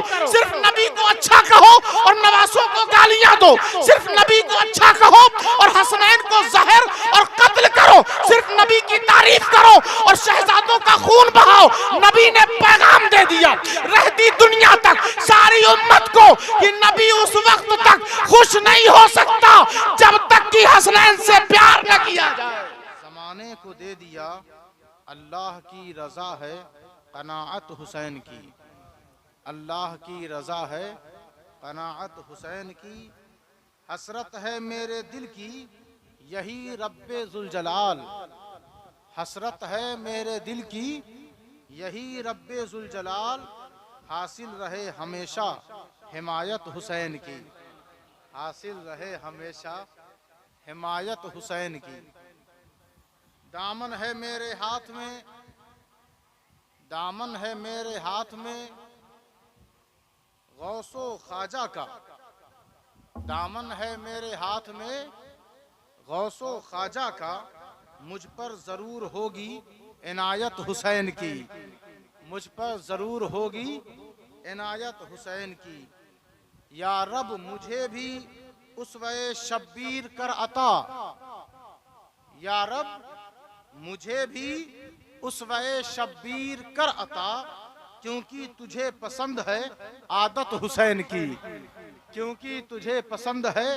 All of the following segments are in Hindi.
करो, सिर्फ नबी को अच्छा कहो और नवासों को गालियां दो, सिर्फ नबी को अच्छा कहो और हसनैन को जहर और कत्ल करो, सिर्फ नबी की तारीफ करो और शहजादों का खून बहाओ। नबी ने पैगाम दे दिया रहती दुनिया तक सारी उम्मत को कि नबी उस वक्त तक खुश नहीं हो सकता जब तक कि हसनैन से प्यार न किया जाए। जमाने को दे दिया अल्लाह की रजा है कनाअत हुसैन की, अल्लाह की रजा है कनाअत हुसैन की। हसरत है मेरे दिल की यही रब्बे जुल जलाल, हसरत है मेरे दिल की यही रब्बे जुल जलाल। हासिल रहे हमेशा हिमायत हुसैन की, हासिल रहे हमेशा हिमायत हुसैन की। दामन है मेरे हाथ में, दामन है मेरे हाथ में गौसो ख्वाजा का, दामन है मेरे हाथ में गौसो ख्वाजा का। मुझ पर जरूर होगी इनायत हुसैन की, मुझ पर जरूर होगी इनायत हुसैन की। या रब मुझे भी उसवे शब्बीर कर अता, या रब मुझे भी उसवे शब्बीर कर अता। क्योंकि तुझे पसंद है आदत हुसैन की, क्योंकि तुझे पसंद है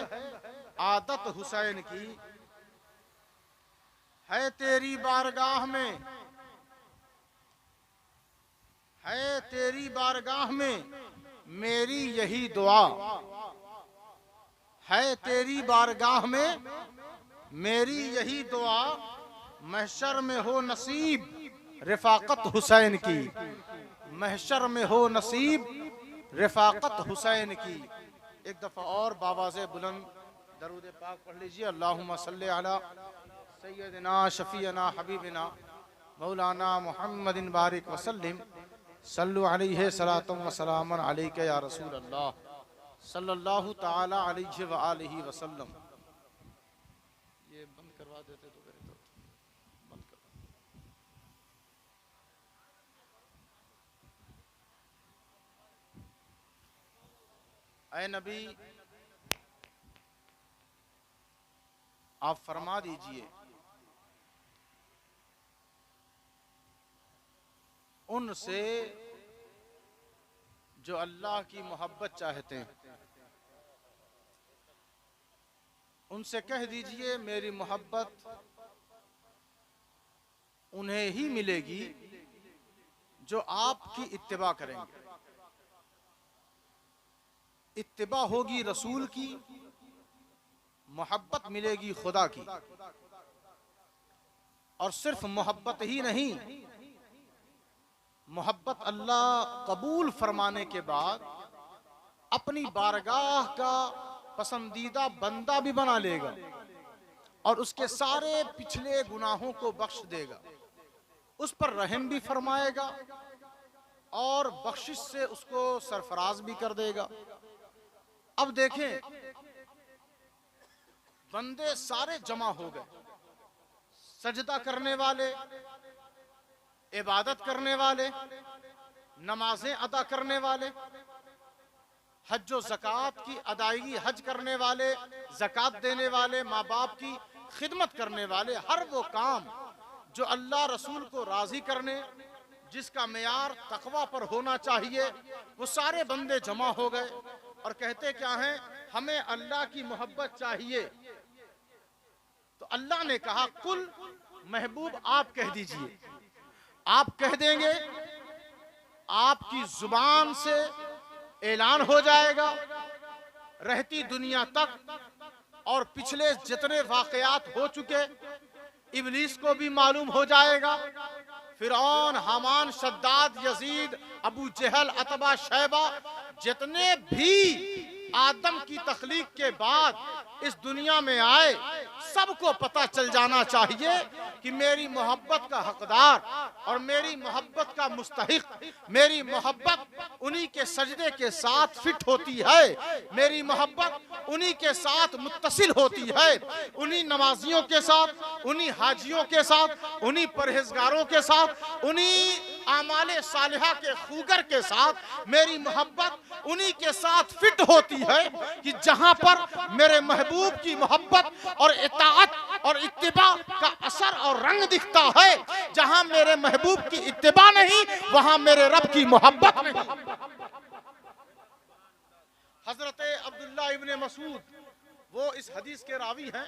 आदत हुसैन की। है तेरी बारगाह में, है तेरी बारगाह में मेरी यही दुआ, है तेरी बारगाह में मेरी यही दुआ। महशर में हो नसीब रिफाकत हुसैन की, महशर में हो नसीब रिफाकत हुसैन की। एक दफा और बाबा से बुलंद दरूद पाक पढ़ लीजिए। अल्लाहुम्मा सल्ली अला सय्यदिना शफीना हबीबिना मौलाना मुहम्मदिन बारिक वसल्लिम सल्लु अलैहि सलातम व सलामन अलैका या रसूल अल्लाह सल्लल्लाहु ताला अलैहि व आलिहि वसल्लम। ये बंद करवा देते तो करें तो बंद कर। ऐ नबी आप फरमा दीजिए उनसे जो अल्लाह की मोहब्बत चाहते हैं, उनसे कह दीजिए मेरी मोहब्बत उन्हें ही मिलेगी जो आपकी इत्तिबा करेंगे। इत्तिबा होगी रसूल की, मोहब्बत मिलेगी खुदा की। और सिर्फ मोहब्बत ही नहीं, मोहब्बत अल्लाह कबूल फरमाने के बाद अपनी बारगाह का पसंदीदा बंदा भी बना लेगा और उसके सारे पिछले गुनाहों को बख्श देगा, उस पर रहम भी फरमाएगा और बख्शिश से उसको सरफराज भी कर देगा। अब देखें, बंदे सारे जमा हो गए, सजदा करने वाले, इबादत करने वाले, नमाजें अदा करने वाले, हज व ज़कात की अदायगी, हज करने वाले, ज़कात देने वाले, माँ बाप की खिदमत करने वाले, हर वो काम जो अल्लाह रसूल को राज़ी करने, जिसका मेयार तकवा पर होना चाहिए, वो सारे बंदे जमा हो गए और कहते क्या हैं, हमें अल्लाह की मोहब्बत चाहिए। तो अल्लाह ने कहा, कुल महबूब आप कह दीजिए। आप कह देंगे, आपकी जुबान से ऐलान हो जाएगा रहती दुनिया तक, और पिछले जितने वाकयात हो चुके इब्लीस को भी मालूम हो जाएगा। फिरौन, हामान, शद्दाद, यजीद, अबू जहल, अतबा, शैबा, जितने भी आदम की तख्लीक के बाद इस दुनिया में आए, सबको पता चल जाना चाहिए कि मेरी मोहब्बत का हकदार और मेरी मोहब्बत का मुस्तहिक, मेरी मोहब्बत उन्हीं के सजदे के साथ फिट होती है, मेरी मोहब्बत उन्हीं के साथ मुत्तसिल होती है, उन्हीं नमाजियों के साथ, उन्हीं हाजियों के साथ, उन्हीं परहेजगारों के साथ, उन्हीं आमाले सालिहा के खूगर के साथ मेरी मोहब्बत उन्हीं के साथ फिट होती है कि जहां पर मेरे महबूब की मोहब्बत और इताअत और इत्तिबा का असर और रंग दिखता है। जहां मेरे महबूब की इत्तिबा नहीं, वहां मेरे रब की मोहब्बत नहीं। हजरत अब्दुल्ला इब्ने मसूद वो इस हदीस के रावी हैं।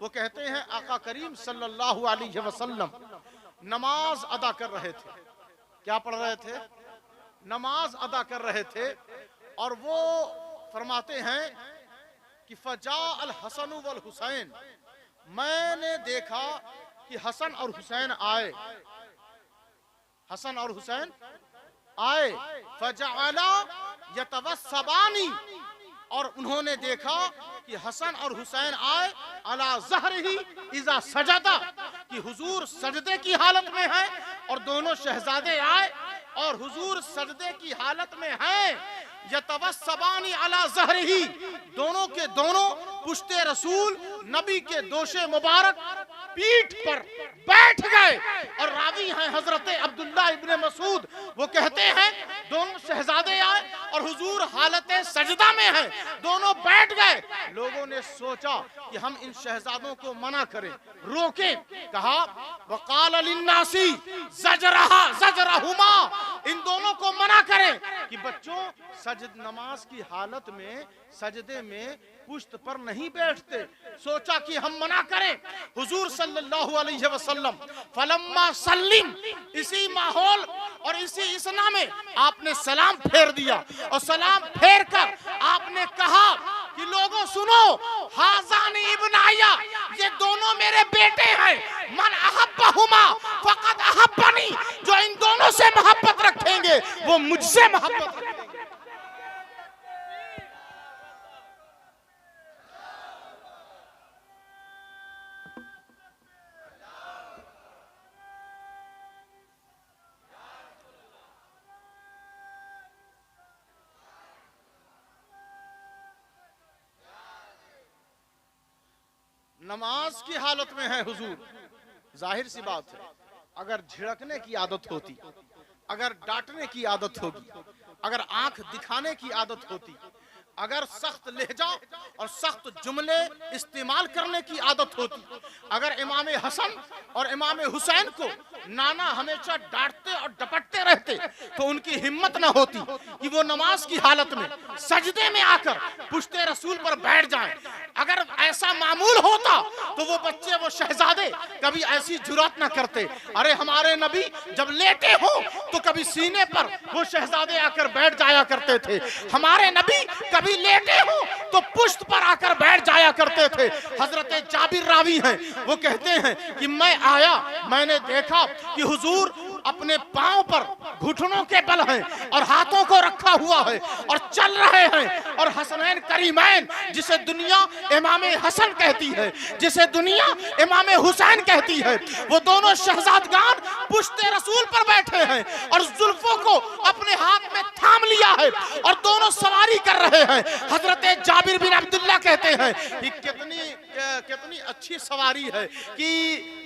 वो कहते हैं आका करीम सल्लल्लाहु अलैहि वसल्लम नमाज अदा कर रहे थे। क्या पढ़ रहे थे? नमाज अदा कर रहे थे। और वो फरमाते हैं कि फजा अल हसन वल हुसैन, मैंने देखा कि हसन और हुसैन आए। हसन और हुसैन आए। फजअला यतवस्सबानी, और उन्होंने देखा कि हसन और हुसैन आए अला ज़हरिही इज़ा सजदा, कि हुजूर सजदे की हालत में है और दोनों शहजादे आए और हुजूर सजदे की हालत में हैं। यतवस्सबानी अला ज़हरिही, दोनों के दोनों पुश्ते रसूल नबी के दोशे मुबारक पीठ पर बैठ गए। और रावी हैं हजरत अब्दुल्ला इब्ने मसूद। वो कहते हैं दोनों शहजादे आए और हुजूर हालत सजदा में हैं, दोनों बैठ गए। लोगों ने सोचा कि हम इन शहजादों को मना करें, रोकें। कहा वक़ाल लिन्नासी ज़जरहुमा, इन दोनों को मना करें कि बच्चों सजद नमाज की हालत में सजदे में पुश्त पर नहीं बैठते। सोचा कि हम मना करें। हुजूर सल्लल्लाहु अलैहि वसल्लम फलम्मा सल्लिम, इसी माहौल और इसी इसना में आपने सलाम फेर दिया और सलाम फेर कर आपने कहा कि लोगों सुनो, हाज़ानी इब्नाया, ये दोनों मेरे बेटे हैं। मन अहब्बहुमा फ़क़द अहब्बनी, जो इन दोनों से मोहब्बत रखेंगे वो मुझसे मोहब्बत रखेंगे। नमाज की हालत में है हुजूर, जाहिर सी बात है अगर झिड़कने की आदत होती, अगर डांटने की आदत होगी, अगर आंख दिखाने की आदत होती, अगर सख्त लहजा और सख्त जुमले इस्तेमाल करने की आदत होती, अगर इमाम हसन और इमाम हुसैन को नाना हमेशा डांटते और डपटते रहते तो उनकी हिम्मत न होती कि वो नमाज की हालत में सजदे में आकर पुश्ते रसूल पर बैठ जाएं। अगर ऐसा मामूल होता तो वो बच्चे, वो शहजादे कभी ऐसी जुर्रत न करते। अरे हमारे नबी जब लेटे हो तो कभी सीने पर वो शहजादे आकर बैठ जाया करते थे। हमारे नबी कभी लेटे हो तो पुश्त पर आकर बैठ जाया करते थे। हजरत जाबिर रावी हैं, वो कहते हैं कि मैं आया, मैंने देखा कि हुजूर अपने पांव पर घुटनों के बल हैं और हाथों को रखा हुआ है और चल रहे हैं। और हसनैन करीमैन, जिसे दुनिया इमाम हसन कहती है, जिसे दुनिया इमाम हुसैन कहती है, वो दोनों शहजादगान पुश्ते रसूल पर बैठे हैं और जुल्फों को अपने हाथ में थाम लिया है और दोनों सवारी कर रहे हैं। हजरत जाबिर बिन अब्दुल्ला कहते हैं कि कितनी अच्छी सवारी है कि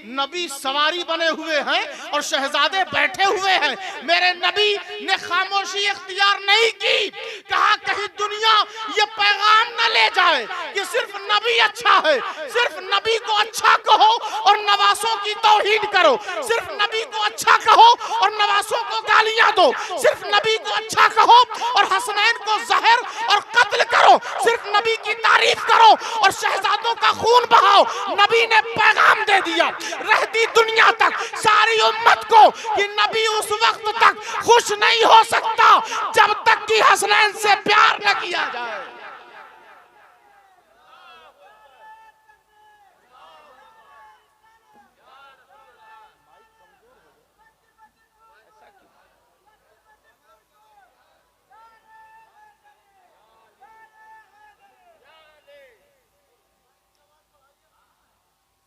नबी सवारी बने हुए हैं और शहजादे बैठे हुए हैं। मेरे नबी ने खामोशी इख्तियार नहीं की, कहा कहीं दुनिया ये पैगाम न ले जाए कि सिर्फ नबी अच्छा है, सिर्फ नबी को अच्छा कहो और नवासों की तौहीन करो, सिर्फ नबी को अच्छा कहो और नवासों को गालियां दो, सिर्फ नबी को अच्छा कहो और हसनैन को जहर और कत्ल करो, सिर्फ नबी की तारीफ करो और शहजादों का खून बहाओ। नबी ने पैगाम दे दिया रहती दुनिया तक सारी उम्मत को कि नबी उस वक्त तक खुश नहीं हो सकता जब तक कि हसनैन से प्यार न किया जाए।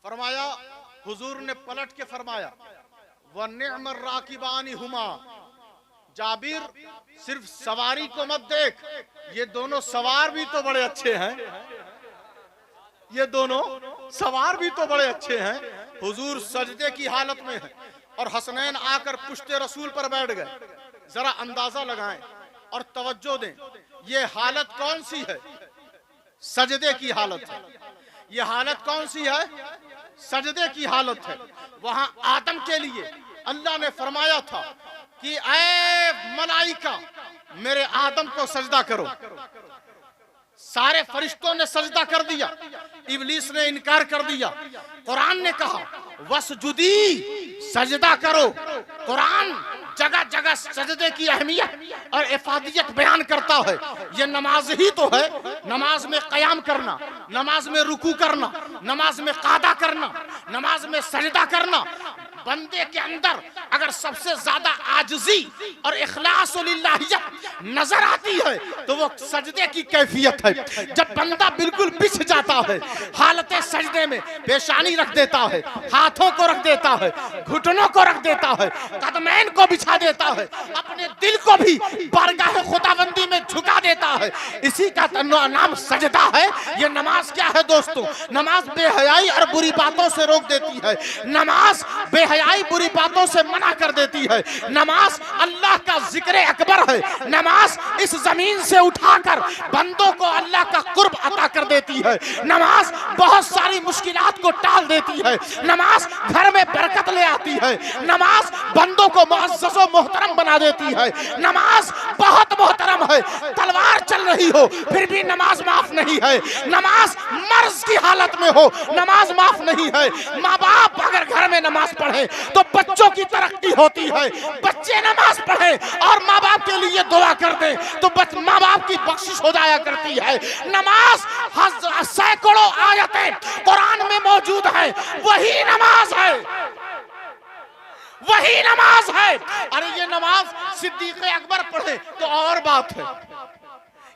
फरमाया, हुजूर ने पलट के फरमाया व निअमर राकिबानी हुमा, जाबिर सिर्फ सवारी को मत देख, ये दोनों सवार भी तो बड़े अच्छे हैं, ये दोनों सवार भी तो बड़े अच्छे हैं। हुजूर सजदे की हालत में है, और हसनैन आकर पुश्ते रसूल पर बैठ गए। जरा अंदाजा लगाएं और तवज्जो दें, ये हालत कौन सी है? सजदे की हालत है। ये हालत कौन सी है? सजदे की हालत है। वहां आदम के लिए अल्लाह ने फरमाया था कि ऐ मलाइका मेरे आदम को सजदा करो। सारे फरिश्तों ने सजदा कर दिया, इब्लीस ने इनकार कर दिया। कुरान ने कहा वसजुदी, सजदा करो। कुरान जगह जगह सजदे की अहमियत और इफादियत बयान करता है। ये नमाज ही तो है। नमाज में क़याम करना, नमाज में रुकू करना, नमाज में क़ादा करना, नमाज में सजदा करना। बंदे के अंदर अगर सबसे ज्यादा आजिज़ी और इखलास लिल्लाहियत नजर आती है तो वो सजदे की कैफियत है। जब बंदा बिल्कुल बिछ जाता है, हालत सजदे में पेशानी रख देता है, हाथों को रख देता है, घुटनों को रख देता है, कदमैन को बिछा देता है, अपने दिल को भी बारगाह खुदाबंदी में झुका देता है, इसी का नाम सजदा है। ये नमाज क्या है दोस्तों? नमाज बेहयाई और बुरी बातों से रोक देती है। नमाज बेहयाई बुरी बातों से मना कर देती है। नमाज अल्लाह का जिक्र अकबर है। नमाज इस जमीन से उठाकर बंदों को अल्लाह का कुर्ब अता कर देती है। नमाज बहुत सारी मुश्किलात को टाल देती है। नमाज घर में बरकत ले आती है। नमाज बंदों को मुअज़्ज़ज़ व मोहतरम बना देती है। नमाज बहुत मोहतरम है। तलवार चल रही हो फिर भी नमाज माफ नहीं है। नमाज मर्ज की हालत में हो नमाज माफ नहीं है। माँ बाप अगर घर में नमाज पढ़े तो बच्चों की तरक्की होती है। बच्चे नमाज पढ़े और माँ बाप के लिए दुआ कर दे तो माँ बाप की बख्शिश हो जाया करती है। नमाज सैकड़ों आयतें कुरान में मौजूद है, वही नमाज है, वही नमाज है। अरे ये नमाज सिद्दीक़ अकबर पढ़े तो और बात है,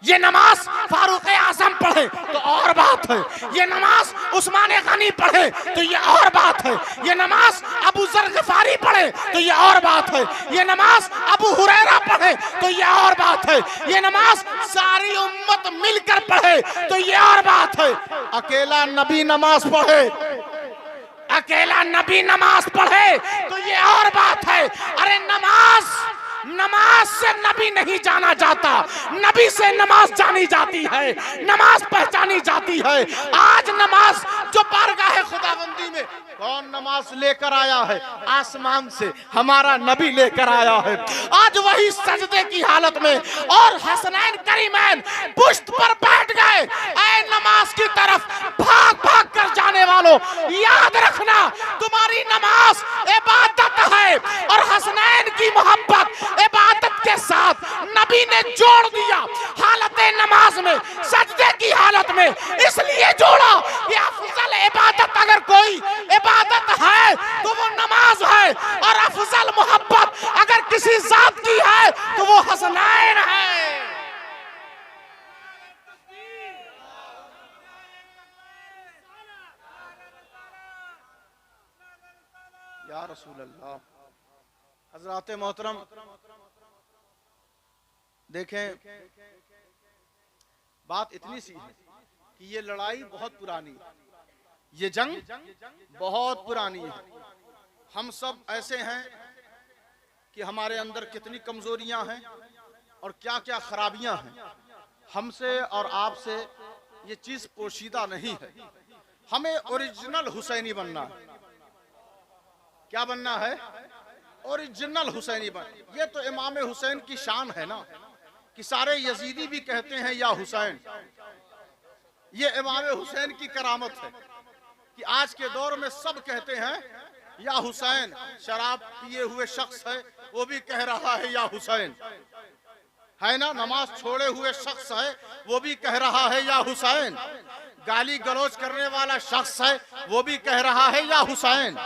ये नमाज फारूक आजम पढ़े तो और बात है, ये नमाज उस्मान गनी पढ़े तो ये और बात है, ये नमाज अबू जर ग़िफ़ारी पढ़े तो ये और बात है, ये नमाज अबू हुरैरा पढ़े तो ये और बात है, ये नमाज सारी उम्मत मिलकर पढ़े तो ये और बात है। अकेला नबी नमाज पढ़े, अकेला नबी नमाज पढ़े तो ये और बात है। अरे नमाज से नबी नहीं जाना जाता, नबी से नमाज जानी जाती है, नमाज पहचानी जाती है। आज नमाज जो बारगाह खुदाबंदी में कौन नमाज लेकर आया है? आसमान से हमारा नबी लेकर आया है। आज वही सजदे की हालत में और हसनैन करीमैन पुश्त पर बैठ गए। ऐ नमाज की तरफ भाग भाग कर जाने वालों, याद रखना तुम्हारी नमाज इबादत है और हसनैन की मोहब्बत इबादत के साथ नबी ने जोड़ दिया। हालत नमाज में सजदे की हालत में इसलिए जोड़ा कि अफजल इबादत अगर कोई इबादत है तो वो नमाज है और अफजल मोहब्बत अगर किसी जात की है तो वो हसनैन है। या रसूल अल्लाह। हज़रात मोहतरम देखें, बात इतनी सी है कि ये लड़ाई बहुत पुरानी है, ये जंग बहुत पुरानी है। हम सब ऐसे हैं कि हमारे अंदर कितनी कमजोरियां हैं और क्या क्या खराबियां हैं। हमसे और आपसे ये चीज पोशीदा नहीं है। हमें ओरिजिनल हुसैनी बनना है। क्या बनना है? ओरिजिनल हुसैनी बन। ये तो इमाम हुसैन की शान है ना कि सारे यजीदी भी कहते हैं या हुसैन। ये इमाम हुसैन की करामत है कि आज के दौर में सब कहते हैं या हुसैन। शराब पिए हुए शख्स है वो भी कह रहा है या हुसैन, है ना। नमाज छोड़े हुए शख्स है वो भी कह रहा है या हुसैन। गाली गलौज करने वाला शख्स है वो भी कह रहा है या हुसैन।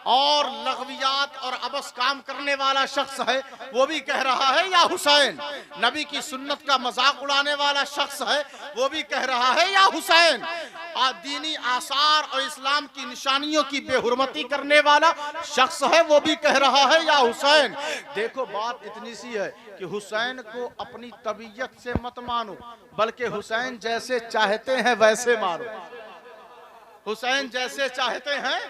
और लग़वियात और अबस काम करने वाला शख्स है वो भी कह रहा है या हुसैन। नबी की सुन्नत का मजाक उड़ाने वाला शख्स है वो भी कह रहा है या हुसैन। दीनी आसार और इस्लाम की निशानियों की बेहुरमती करने वाला शख्स है वो भी कह रहा है या हुसैन। देखो बात इतनी सी है कि हुसैन को अपनी तबीयत से मत मानो, बल्कि हुसैन जैसे चाहते हैं वैसे मानो। हुसैन जैसे चाहते हैं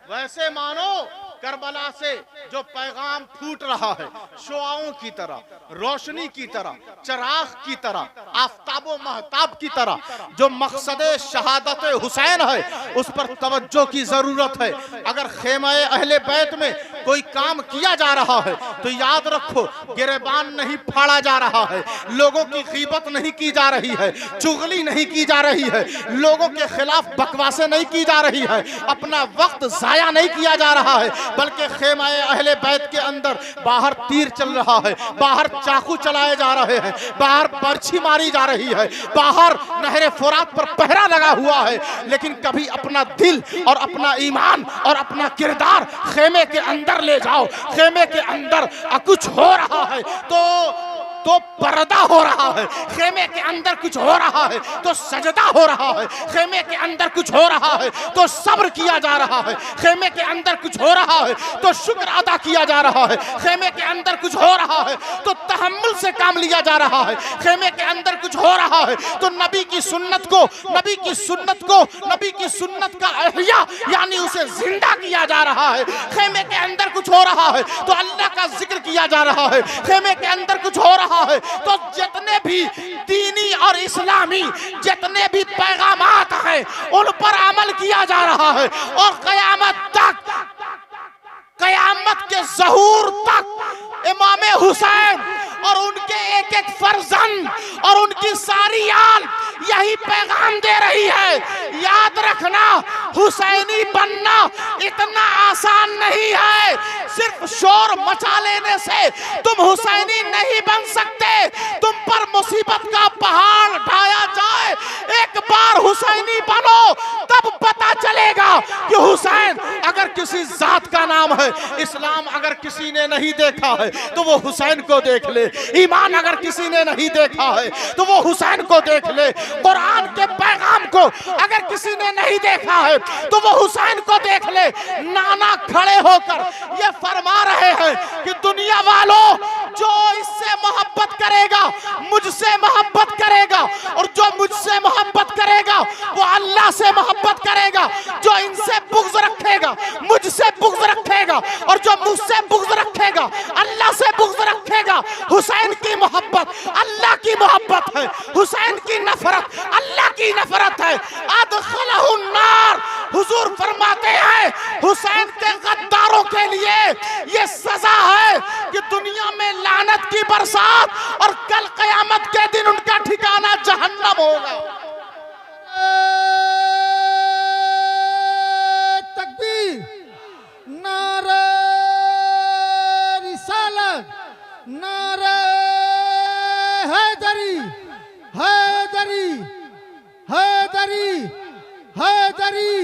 वैसे मानो। करबला से जो पैगाम फूट रहा है, शुआओं की तरह, रोशनी की तरह, चिराग की तरह, आफताबो महताब की तरह, जो मकसद शहादत हुसैन है उस पर तवज्जो की जरूरत है। अगर खेमाए अहले बैत में कोई काम किया जा रहा है तो याद रखो, गिरेबान नहीं फाड़ा जा रहा है, लोगों की गीबत नहीं की जा रही है, चुगली नहीं की जा रही है, लोगों के खिलाफ बकवासें नहीं की जा रही है, अपना वक्त जाया नहीं किया जा रहा है, बल्कि खेमाए अहले बैत के अंदर बाहर तीर चल रहा है, बाहर चाकू चलाए जा रहे हैं, बाहर बर्छी मारी जा रही है, बाहर नहरे फुरात पर पहरा लगा हुआ है, लेकिन कभी अपना दिल और अपना ईमान और अपना किरदार खेमे के अंदर ले जाओ। खेमे के अंदर कुछ हो रहा है तो पर्दा हो रहा है, खेमे के अंदर कुछ हो रहा है तो सजदा हो रहा है, खेमे के अंदर कुछ हो रहा है तो सब्र किया जा रहा है, खेमे के अंदर कुछ हो रहा है तो शुक्र अदा किया जा रहा है, खेमे के अंदर कुछ हो रहा है तो तहम्मुल से काम लिया जा रहा है, खेमे के अंदर कुछ हो रहा है तो नबी की सुन्नत का अहया यानी उसे जिंदा किया जा रहा है। खेमे के अंदर कुछ हो रहा है तो अल्लाह का जिक्र किया जा रहा है, खेमे के अंदर कुछ हो रहा है तो जितने भी दीनी और इस्लामी जितने भी पैगामात हैं उन पर अमल किया जा रहा है। और कयामत के ज़हूर तक इमाम हुसैन और उनके एक एक फर्जंद और उनकी सारी आल यही पैगाम दे रही है। याद रखना, हुसैनी बनना इतना आसान नहीं है। सिर्फ शोर मचा लेने से तुम हुसैनी नहीं बन सकते। तुम पर मुसीबत का पहाड़ ढाया जाए, एक बार हुसैनी बनो, तब पता चलेगा कि हुसैन अगर किसी जात का नाम है, इस्लाम अगर किसी ने नहीं देखा है तो वो हुसैन को देख ले, ईमान अगर किसी ने नहीं देखा है तो वो हुसैन को देख ले, कुरान के पैगाम को अगर किसी ने नहीं देखा है तो वो हुसैन को देख ले। नाना खड़े होकर ये फरमा रहे हैं कि दुनिया वालों, जो इससे मोहब्बत करेगा मुझसे मोहब्बत करेगा, और जो मुझसे मोहब्बत करेगा वो अल्लाह से मोहब्बत करेगा। जो इनसे बुग़्ज़ रखेगा मुझसे बुग़्ज़ रखेगा, और जो मुझसे बुग़्ज़ रखेगा अल्लाह से बुग़्ज़ रखेगा। हुसैन की मोहब्बत अल्लाह की मोहब्बत है, हुसैन की नफरत अल्लाह की नफरत है। अदखलहु नार, हुजूर फरमाते हैं हुसैन के गद्दारों के लिए ये सजा है कि दुनिया में लानत की बरसात और कल क़यामत के दिन उनका ठिकाना जहन्नम होगा। तकबीर, नारे रिसालत, नारे हैदरी, हैदरी, हैदरी, हैदरी,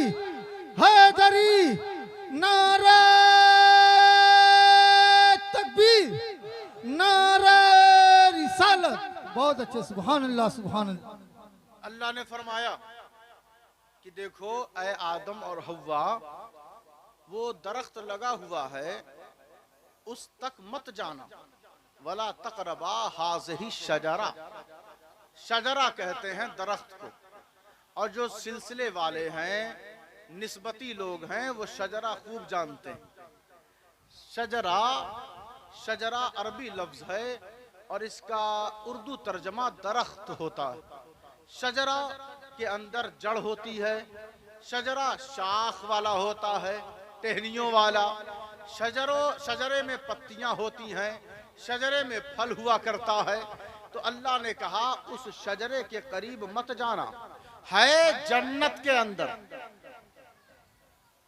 हैदरी, नारे तकबीर, नारे रिसालत। बहुत अच्छे, सुभान अल्लाह, सुभान अल्लाह। अल्लाह ने फरमाया कि देखो ऐ आदम और हव्वा, वो दरख्त लगा हुआ है उस तक मत जाना, वला तक़रबा हाज़िही शजरा। शजरा कहते हैं दरख्त को, और जो सिलसिले वाले हैं, निस्बती लोग हैं, वो शजरा खूब जानते हैं। शजरा, शजरा अरबी लफ्ज़ है और इसका उर्दू तर्जमा दरख्त होता है। शजरा के अंदर जड़ होती है, शजरा शाख वाला होता है, टहनियों वाला। शजरे में पत्तियां होती हैं, शजरे में फल हुआ करता है। तो अल्लाह ने कहा उस शजरे के करीब मत जाना, है जन्नत के अंदर।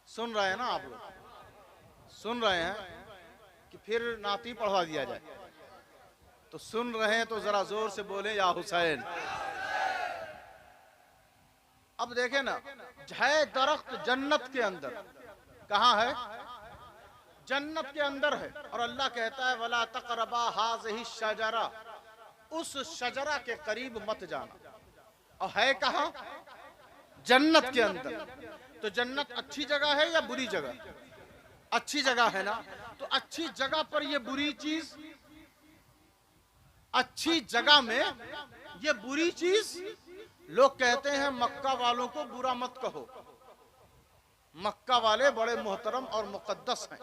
सुन रहे हैं ना आप लोग? सुन रहे हैं कि फिर नाती पढ़वा दिया जाए? तो सुन रहे हैं तो जरा जोर से बोले या हुसैन। अब देखें ना, है दरख्त जन्नत के अंदर। कहाँ है? जन्नत के अंदर है। और अल्लाह कहता है वला तक़रबा हाज़िही शजरा, उस शजरा के करीब मत जाना। और है कहाँ? जन्नत के अंदर। तो जन्नत अच्छी जगह है या बुरी जगह? अच्छी जगह है ना। तो अच्छी जगह पर ये बुरी चीज, अच्छी जगह में ये बुरी चीज। लोग कहते हैं मक्का वालों को बुरा मत कहो, मक्का वाले बड़े मोहतरम और मुकद्दस हैं।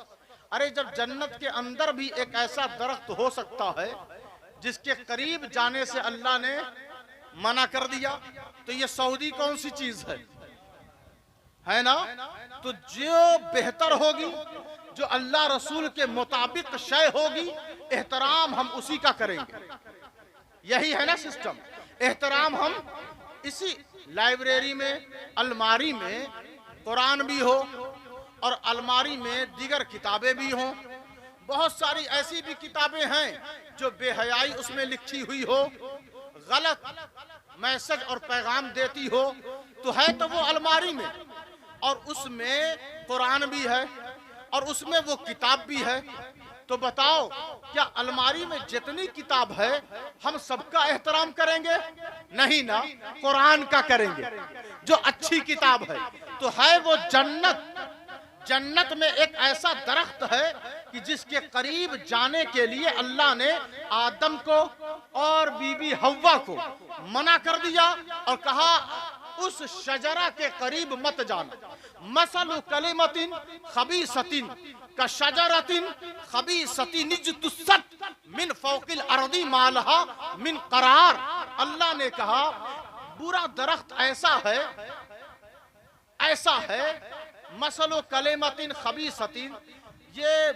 अरे जब जन्नत के अंदर भी एक ऐसा दरख्त हो सकता है जिसके करीब जाने से अल्लाह ने मना कर दिया, तो ये सऊदी कौन सी चीज है ना? तो जो बेहतर होगी, जो अल्लाह रसूल के मुताबिक शय होगी, एहतराम हम उसी का करेंगे। यही है ना सिस्टम। एहतराम हम इसी लाइब्रेरी में, अलमारी में कुरान भी हो और अलमारी में दीगर किताबें भी हों। बहुत सारी ऐसी भी किताबें हैं जो बेहयाई उसमें लिखी हुई हो, गलत मैसेज और पैगाम देती हो, तो है तो वो अलमारी में, और उसमें कुरान भी है और उसमें वो किताब भी है। तो बताओ, क्या अलमारी में जितनी किताब है हम सबका एहतराम करेंगे? नहीं ना, कुरान का करेंगे जो अच्छी किताब है। तो है वो जन्नत। जन्नत में एक ऐसा दरख्त है कि जिसके करीब जाने के लिए अल्लाह ने आदम को और बीबी हव्वा को मना कर दिया और कहा उस शजरा के करीब मत जाना। मसलु कलिमतिन खबीसतिन का शजरतिन खबीसतिन इज्तुसत मिन फौकिल अर्दी मालहा मिन करार। अल्लाह ने कहा बुरा दरख्त ऐसा है मसलो कलेमतिन खबीसतिन, ये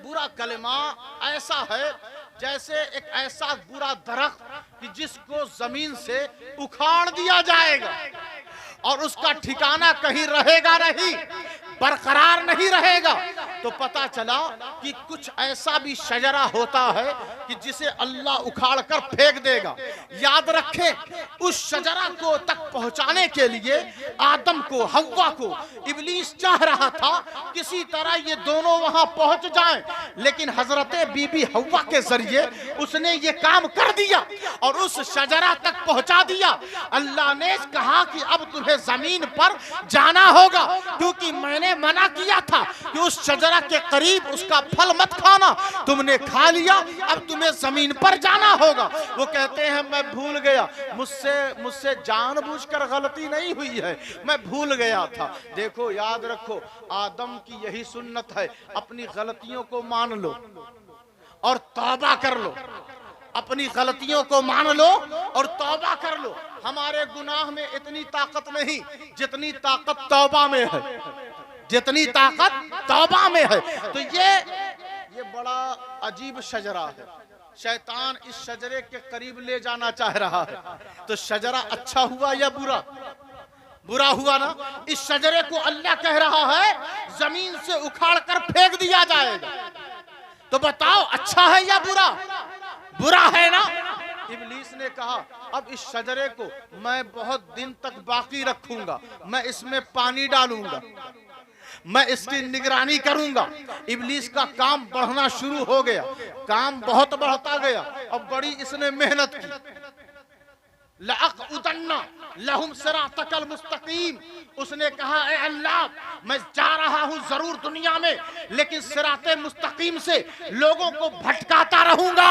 बुरा कलेमा ऐसा है जैसे एक ऐसा बुरा दरख्त कि जिसको जमीन से उखाड़ दिया जाएगा और उसका ठिकाना कहीं रहेगा नहीं, बरकरार नहीं रहेगा। तो पता चला कि कुछ ऐसा भी शजरा होता है कि जिसे अल्लाह उखाड़ कर फेंक देगा। याद रखें, उस शजरा को तक पहुंचाने के लिए आदम को, हव्वा को इब्लीस चाह रहा था किसी तरह ये दोनों वहां पहुंच जाएं, लेकिन हजरत बीबी हव्वा के जरिए उसने ये काम कर दिया और उस शजरा तक पहुंचा दिया। अल्लाह ने कहा कि अब तुम्हें जमीन पर जाना होगा, क्योंकि मैंने मना किया था कि उस शजरा के करीब उसका फल मत खाना, तुमने खा लिया, अब तुम्हें जमीन पर जाना होगा। वो कहते हैं मैं भूल गया, मुझसे जानबूझकर गलती नहीं हुई है, मैं भूल गया था। देखो, याद रखो, आदम की यही सुन्नत है, अपनी गलतियों को मान लो और तौबा कर लो। अपनी गलतियों को मान लो और तौबा कर लो। हमारे गुनाह में इतनी ताकत नहीं जितनी ताकत तौबा में है, जितनी ताकत तौबा में है। तो ये बड़ा अजीब शजरा है। शैतान इस शजरे के करीब ले जाना चाह रहा है। तो शजरा अच्छा हुआ या बुरा? बुरा हुआ ना। इस शजरे को अल्लाह कह रहा है जमीन से उखाड़ कर फेंक दिया जाएगा। तो बताओ, अच्छा है या बुरा? बुरा है ना। इब्लीस ने कहा अब इस शजरे को मैं बहुत दिन तक बाकी रखूंगा, मैं इसमें पानी डालूंगा, मैं इसकी निगरानी करूंगा। इब्लीस का काम बढ़ना शुरू हो गया, काम बहुत बढ़ता गया और बड़ी इसने मेहनत की। लअक़उदन्ना लहुम सिरातकल मुस्तकीम, उसने कहा ए अल्लाह, मैं जा रहा हूं जरूर दुनिया में, लेकिन सिराते मुस्तकीम से लोगों को भटकाता रहूंगा।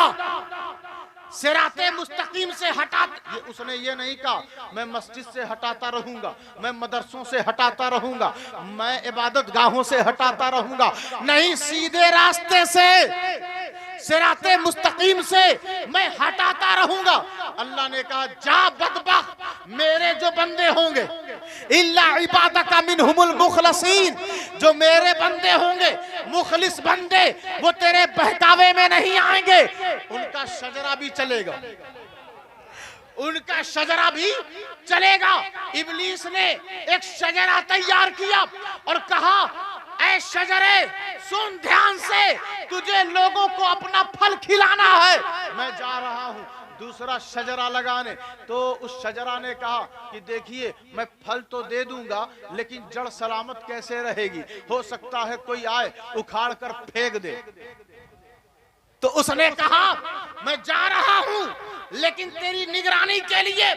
सिराते मुस्तकीम से उसने ये नहीं कहा मैं मस्जिद से हटाता रहूंगा, मैं मदरसों से हटाता रहूंगा, मैं इबादत गाहों से हटाता रहूंगा। नहीं, सीधे रास्ते से, सिराते मुस्तकीम से मैं हटाता रहूंगा। अल्लाह ने कहा जा बदबख्त, मेरे जो बंदे होंगे इल्ला इबादका मिनहुमुल मुखलसीन, जो मेरे बंदे होंगे, मुखलिस बंदे, वो तेरे बहकावे में नहीं आएंगे। उनका शजरा भी चलेगा, उनका शजरा भी चलेगा। इब्लीस ने एक शजरा तैयार किया और कहा ऐ शजरे सुन ध्यान से, तुझे लोगों को अपना फल खिलाना है, मैं जा रहा हूं दूसरा शजरा लगाने। तो उस शजरा ने कहा कि देखिए मैं फल तो दे दूंगा, लेकिन जड़ सलामत कैसे रहेगी, हो सकता है कोई आए उखाड़ कर फेंक दे। तो उसने कहा मैं जा रहा हूं, लेकिन तेरी निगरानी के लिए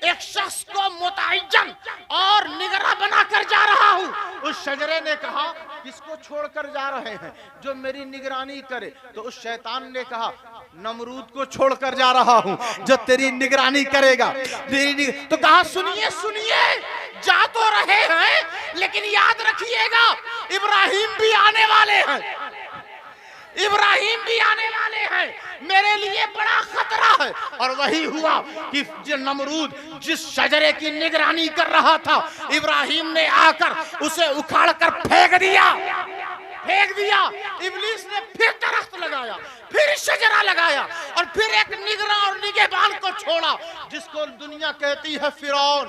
एक शख्स को मुतअय्यन और निगरान बनाकर जा रहा हूं। उस शजरे ने कहा किसको छोड़कर जा रहे हैं? जो मेरी निगरानी करे। तो उस शैतान ने कहा नमरूद को छोड़कर जा रहा हूं, जो तेरी निगरानी करेगा। तो कहा सुनिए सुनिए, जा तो रहे हैं, लेकिन याद रखिएगा इब्राहिम भी आने वाले हैं। इब्राहिम भी आने वाले हैं, मेरे लिए बड़ा खतरा है। और वही हुआ कि जो नमरूद जिस शजरे की निगरानी कर रहा था, इब्राहिम ने आकर उसे उखाड़ कर फेंक दिया। इब्लीस ने फिर दरख्त लगाया, फिर शजरा लगाया और फिर एक निगरान और निगहबान को छोड़ा जिसको दुनिया कहती है फिरौन।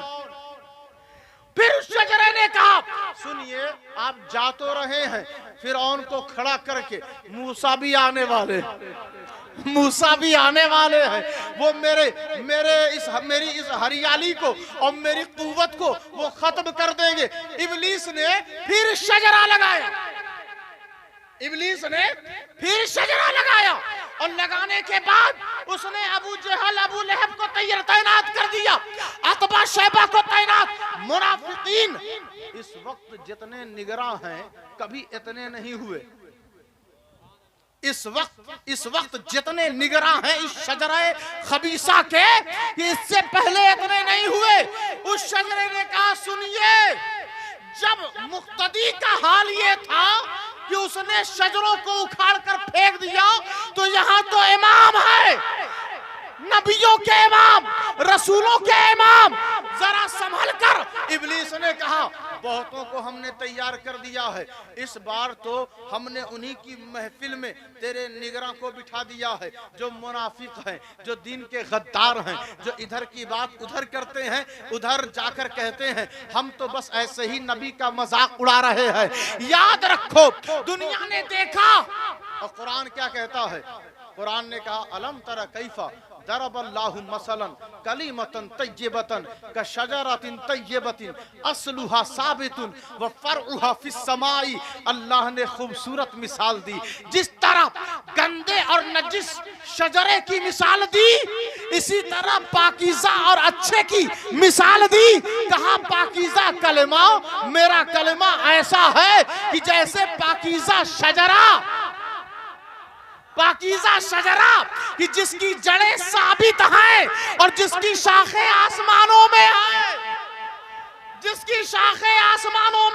फिर उस शजरे ने कहा, सुनिए आप जा तो रहे हैं, फिरौन को खड़ा करके मूसा भी आने वाले हैं, वो मेरी इस हरियाली को और मेरी कुव्वत को वो खत्म कर देंगे। इब्लीस ने फिर शजरा लगाया और लगाने के बाद उसने अबू जहल अबू लहब को तैनात कर दिया, अतबा शैबा को तैनात। मुनाफिकीन इस वक्त जितने निगरां हैं कभी इतने नहीं हुए। इस वक्त जितने निगरां हैं इस शजरे खबीसा के, इससे पहले इतने नहीं हुए। उस शजरे ने कहा, सुनिए, जब मुक्तदी का हाल ये था कि उसने शजरों को उखाड़ कर फेंक दिया, तो यहाँ तो इमाम है, नबियों के इमाम, रसूलों के इमाम, जरा संभल कर। इब्लीस ने कहा, बहुतों को हमने तैयार कर दिया है, इस बार तो हमने उन्हीं की महफिल में तेरे निगरां को बिठा दिया है जो मुनाफिक हैं, जो दीन के गद्दार हैं, जो इधर की बात उधर करते हैं, उधर जाकर कहते हैं हम तो बस ऐसे ही नबी का मजाक उड़ा रहे हैं। याद रखो, दुनिया ने देखा। और कुरान क्या कहता है? कुरान ने कहा, अलम तरा कैफा दरबल्लाहु मसलन कलिमतन तय्यबतन कशजरतिन तय्यबतिन अस्लुहा साबितुन व फरउहा फिस समाई। अल्लाह ने खूबसूरत मिसाल दी। जिस तरह गंदे और नजिस शजरे की मिसाल दी, इसी तरह पाकीज़ा और अच्छे की मिसाल दी। कहा, पाकीज़ा कलिमा, मेरा कलिमा ऐसा है कि जैसे पाकीज़ा शजरा कि जिसकी जड़ें साबित हैं और जिसकी शाखें आसमानों में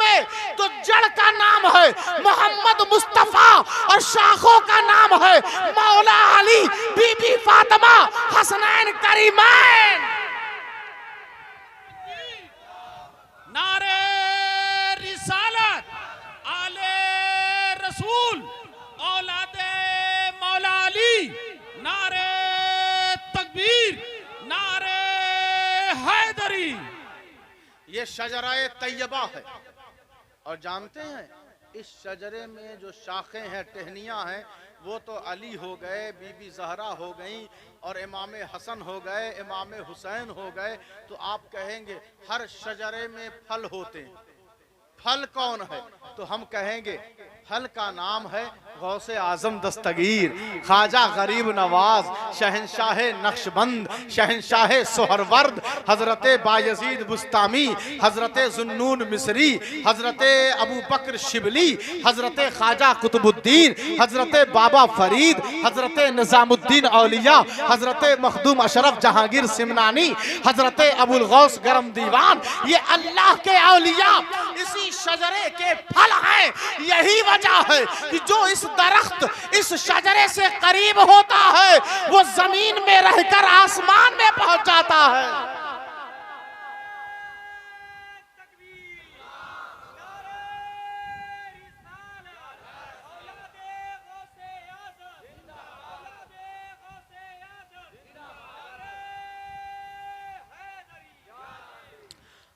हैं, तो जड़ का नाम है मोहम्मद मुस्तफा और शाखों का नाम है मौला अली, बीबी फातिमा, हसनैन करीमैन। नारे रिसालत, आले रसूल, औलादे मौला अली, नारे तकबीर, नारे हैदरी। ये शजराए तैयबा है। और जानते हैं इस शजरे में जो शाखें हैं, टहनियां हैं, वो तो अली हो गए, बीबी जहरा हो गई और इमाम हसन हो गए, इमाम हुसैन हो गए। तो आप कहेंगे हर शजरे में फल होते हैं, फल कौन है? तो हम कहेंगे फल का नाम है गौसे आजम दस्तगीर, ख्वाजा गरीब नवाज, शहनशाह नक्शबंद, शहनशाह सोहरवर्द, हजरत बायजीद बुस्तामी, हजरत जुन्नून मिस्री, हजरत अबू बकर शिबली, हजरत ख्वाजा कुतुबुद्दीन, हजरत बाबा फरीद, हजरत निजामुद्दीन औलिया, हजरत मखदूम अशरफ जहांगीर सिमनानी, हजरत अबुल गौस गरम दीवान। ये अल्लाह के औलिया इसी शजरे के फल हैं। यही वजह है कि जो इस दरख्त इस शजरे से करीब होता है वो जमीन में रहकर आसमान में पहुंच जाता है।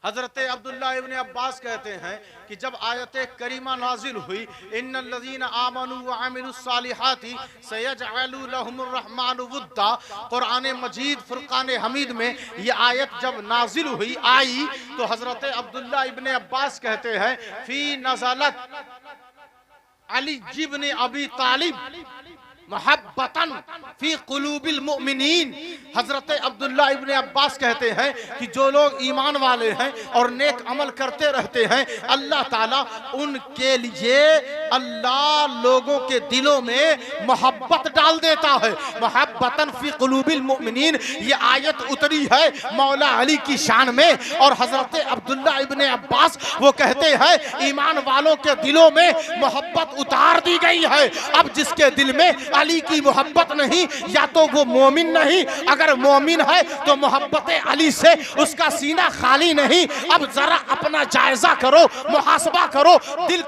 हजरत अब्दुल्ला इब्न अब्बास कहते हैं कि जब आयत करीमा नाजिल हुई, इन्नल्लज़ीना आमनू व अमिलुस्सालिहाति सयजअलु लहुमुर रहमानु वुद्दा, कुरान मजीद फुरकान हमीद में ये आयत जब नाजिल हुई आई तो हजरत अब्दुल्ला इब्न अब्बास कहते हैं फी नज़लत अली इब्न अबी तालिब, मुहब्बतन फी कुलूबिल मुमिनीन। हजरत अब्दुल्ला इब्ने अब्बास कहते हैं कि जो लोग ईमान वाले हैं और नेक अमल करते रहते हैं, अल्लाह ताला उनके लिए अल्लाह लोगों के दिलों में मोहब्बत डाल देता है। मुहब्बतन फी कुलूबिल मुमिनीन, ये आयत उतरी है मौला अली की शान में, और हजरत अब्दुल्ला इब्ने अब्बास वो कहते हैं ईमान वालों के दिलों में मोहब्बत उतार दी गई है। अब जिसके दिल में अली की मोहब्बत नहीं, या तो वो मोमिन नहीं, अगर मोमिन है तो मोहब्बत अली से उसका सीना खाली नहीं। अब जरा अपना जायजा करो, मुहासबा करो, दिल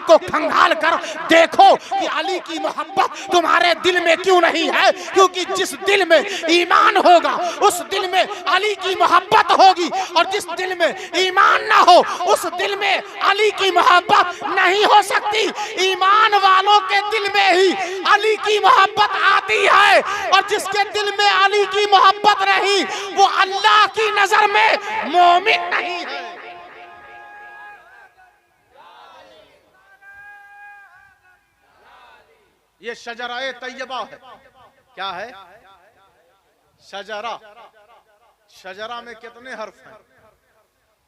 को खंगाल कर देखो कि अली की मोहब्बत तुम्हारे दिल में क्यों नहीं है। क्योंकि जिस दिल में ईमान होगा उस दिल में अली की मोहब्बत होगी, और जिस दिल में ईमान ना हो उस दिल में अली की मोहब्बत नहीं हो सकती। ईमान वालों के दिल में ही अली की मोहब्बत आती है, और जिसके दिल में अली की मोहब्बत नहीं वो अल्लाह की नजर में मोमिन नहीं है। ये शजराए तैयबा है। क्या है? शजरा। शजरा में कितने हर्फ हैं?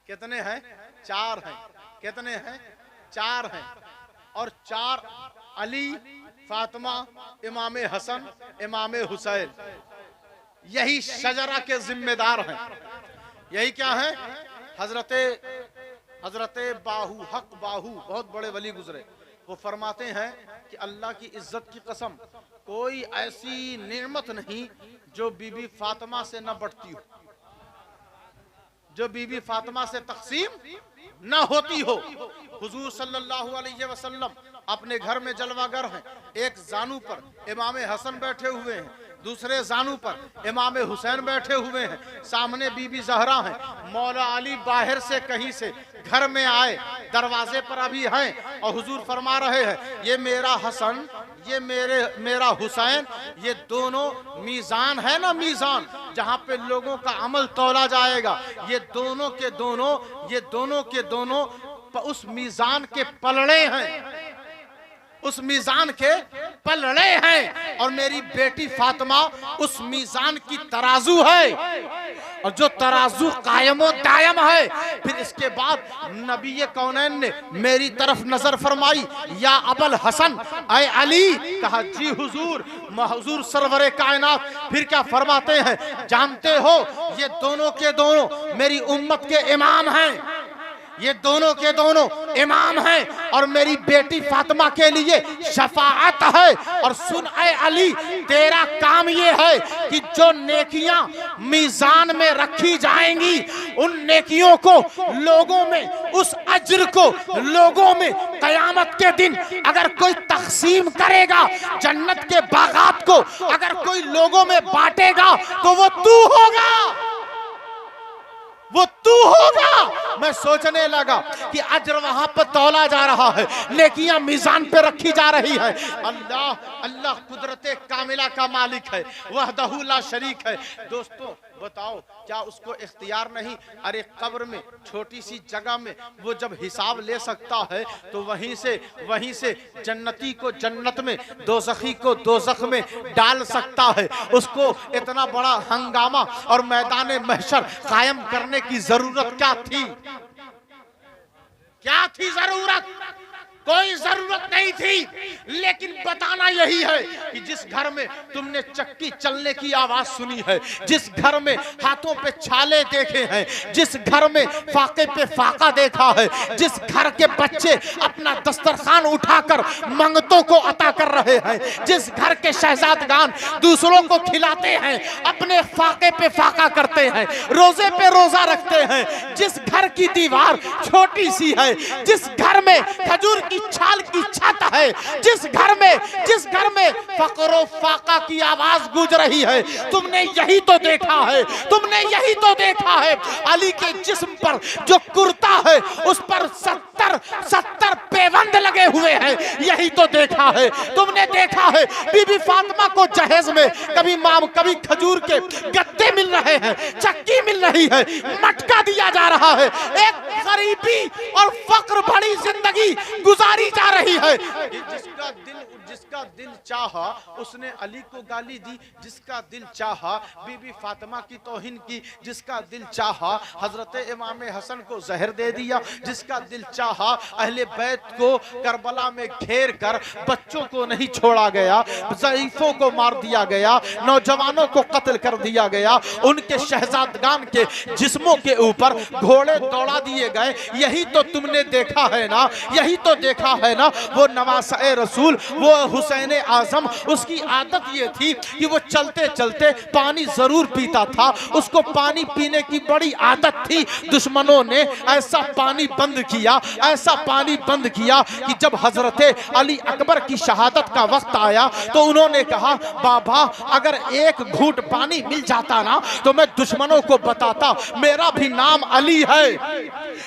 कितने हैं? 4 हैं। कितने हैं? 4 हैं। और 4 अली, फातिमा, इमाम हसन, इमाम हुसैन, यही शजरा के जिम्मेदार हैं। यही क्या है? हजरते बाहू, हक बाहू, बहुत बड़े वली गुजरे, वो फरमाते हैं कि अल्लाह की इज्जत की कसम, कोई ऐसी नेमत नहीं जो बीबी फातिमा से न बढ़ती हो, जो बीबी फातिमा से तकसीम न होती हो। हुजूर सल्लल्लाहु अलैहि वसल्लम अपने घर में जलवागर हैं। एक जानू पर इमाम हसन बैठे हुए हैं, दूसरे जानू पर इमाम हुसैन बैठे हुए हैं, सामने बीबी जहरा हैं। मौला अली बाहर से कहीं से घर में आए, दरवाजे पर अभी हैं, और हुजूर फरमा रहे हैं ये मेरा हसन, ये मेरा हुसैन, ये दोनों मीज़ान है ना, मीज़ान जहाँ पे लोगों का अमल तौला जाएगा, ये दोनों के दोनों उस मीज़ान के पलड़े हैं, उस मीज़ान के पलड़े हैं, और मेरी बेटी फातिमा उस मीज़ान की तराजू है, और जो तराजू कायम व दायम है। फिर इसके बाद नबी कौनैन ने मेरी तरफ नजर फरमाई, या अबल हसन, ऐ अली। कहा जी हुजूर। हुजूर सरवरे कायनात फिर क्या फरमाते हैं जानते हो? ये दोनों के दोनों मेरी उम्मत के इमाम हैं, ये दोनों के दोनों इमाम हैं, और मेरी बेटी फातिमा के लिए शफाअत है। और सुन ऐ अली, तेरा काम ये है कि जो नेकियां मीज़ान में रखी जाएंगी, उन नेकियों को लोगों में, उस अज्र को लोगों में कयामत के दिन अगर कोई तकसीम करेगा, जन्नत के बागात को अगर कोई लोगों में बांटेगा तो वो तू होगा, वो तू होगा। मैं सोचने लगा कि अज्र वहां पर तौला जा रहा है, नेकियां मीज़ान पे रखी जा रही है। अल्लाह कुदरते कामिला का मालिक है, वहदहू ला शरीक है। दोस्तों बताओ क्या उसको इख्तियार नहीं? अरे कब्र में छोटी सी जगह में वो जब हिसाब ले सकता है तो वहीं से जन्नती को जन्नत में, दोज़खी को दोज़ख में डाल सकता है। उसको इतना बड़ा हंगामा और मैदान महशर कायम करने की जरूरत क्या थी? क्या थी जरूरत? कोई जरूरत नहीं थी। लेकिन बताना यही है कि जिस घर में तुमने चक्की चलने की आवाज सुनी है, जिस घर में हाथों पे छाले देखे हैं, जिस घर में फाके पे फाका देखा है, जिस घर के बच्चे अपना दस्तरखान उठाकर मंगतों को अता कर रहे हैं, जिस घर के शहजादगान दूसरों को खिलाते हैं, अपने फाके पे फाका करते हैं, रोजे पे रोजा रखते हैं, जिस घर की दीवार छोटी सी है, जिस घर में खजूर की छाल की छत है, जिस घर में फकरो फाका की आवाज गूंज रही है, तुमने यही तो देखा है, तुमने यही तो देखा है। अली के जिस्म पर जो कुर्ता है उस पर 70 पेबंद लगे हुए हैं, यही तो देखा है। तुमने देखा है बीबी फातिमा को जहेज में कभी खजूर के गद्दे मिल रहे हैं, चक्की मिल रही है, मटका दिया जा रहा है, एक गरीबी और फक्र भरी जिंदगी गुजारी जा रही है। जिसका दिल चाहा उसने अली को गाली दी, जिसका दिल चाहा बीबी फातिमा की तौहीन की, जिसका दिल चाहा हजरत इमाम हसन को जहर दे दिया, जिसका दिल चाहा अहले बैत को करबला में घेर कर बच्चों को नहीं छोड़ा गया, ज़ईफों को मार दिया गया, नौजवानों को कत्ल कर दिया गया, उनके शहजादगान के जिस्मों के ऊपर घोड़े दौड़ा दिए गए। यही तो तुमने देखा है ना, यही तो देखा है ना। वो नवासे रसूल, वो हुसैन आजम, उसकी आदत ये थी कि वो चलते चलते पानी जरूर पीता था, उसको पानी पीने की बड़ी आदत थी। दुश्मनों ने ऐसा पानी बंद किया, ऐसा पानी बंद किया कि जब हजरत अली अकबर की शहादत का वक्त आया तो उन्होंने कहा, बाबा अगर एक घूंट पानी मिल जाता ना तो मैं दुश्मनों को बताता मेरा भी नाम अली है,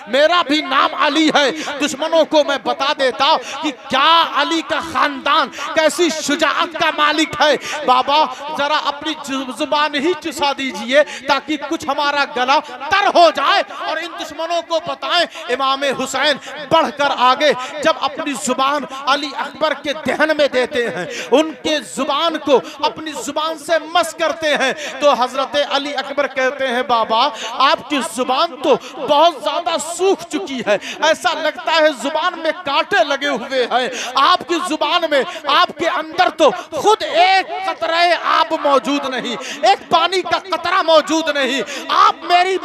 मेरा भी नाम अली है। दुश्मनों को मैं बता देता कि क्या अली का खानदान कैसी शुजाअत का मालिक है। बाबा जरा अपनी जुबान ही चुसा दीजिए ताकि कुछ हमारा गला तर हो जाए और इन दुश्मनों को बताएं। इमाम हुसैन बढ़कर आगे जब अपनी जुबान अली अकबर के दहन में देते हैं, उनके जुबान को अपनी जुबान से मस करते हैं, तो हजरत अली अकबर कहते हैं, बाबा आपकी जुबान तो बहुत ज्यादा सूख चुकी है, ऐसा लगता है जुबान में कांटे लगे हुए हैं। आपकी जुबान में, आपके अंदर तो खुद एक कतरे आब मौजूद नहीं, एक पानी का कतरा मौजूद नहीं। आप मेरी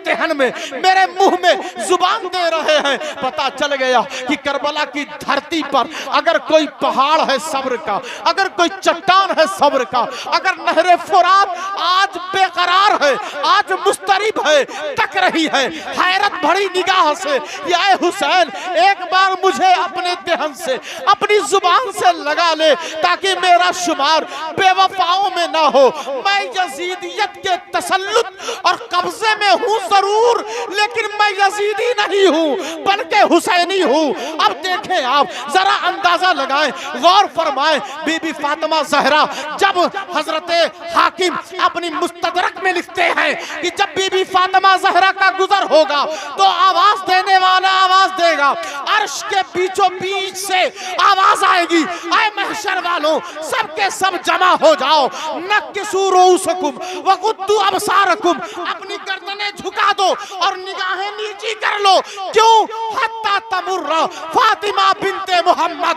दहन में, मेरे मुंह में जुबान दे रहे हैं। पता चल गया कि करबला की धरती पर अगर कोई पहाड़ है सब्र का, अगर कोई चट्टान है सब्र का, अगर नहरे फुरात आज बेकरार है, आज मुस्तरिब है, तक रही है हैरत भरी निगाह से, या हुसैन एक बार मुझे अपने दहन से, अपनी जुबान से लगा ले ताकि मेरा शुमार बेवफाओं में ना हो। मैं यजीदियत के तसल्लुत और कब्जे में हूं जरूर, लेकिन मैं यजीदी नहीं हूं बल्कि हुसैनी हूं। अब देखें आप, जरा अंदाजा लगाएं, गौर फरमाएं। बीबी फातिमा ज़हरा जब हजरत हाकिम अपनी मुस्तदरक में लिखते हैं कि जब बीबी फातिमा ज़हरा का गुजर होगा तो आवाज देने वाला आवाज देगा, अर्श के बीचों बीच से आवाज आएगी, ऐ महशर वालों सबके सब जमा हो जाओ, नक्किसू रूसकुम वगुद्दू अबसारकुम, अपनी गर्दनें झुका दो और निगाहें नीची कर लो। क्यों? हत्ता तमुर्रा फातिमा बिनते मोहम्मद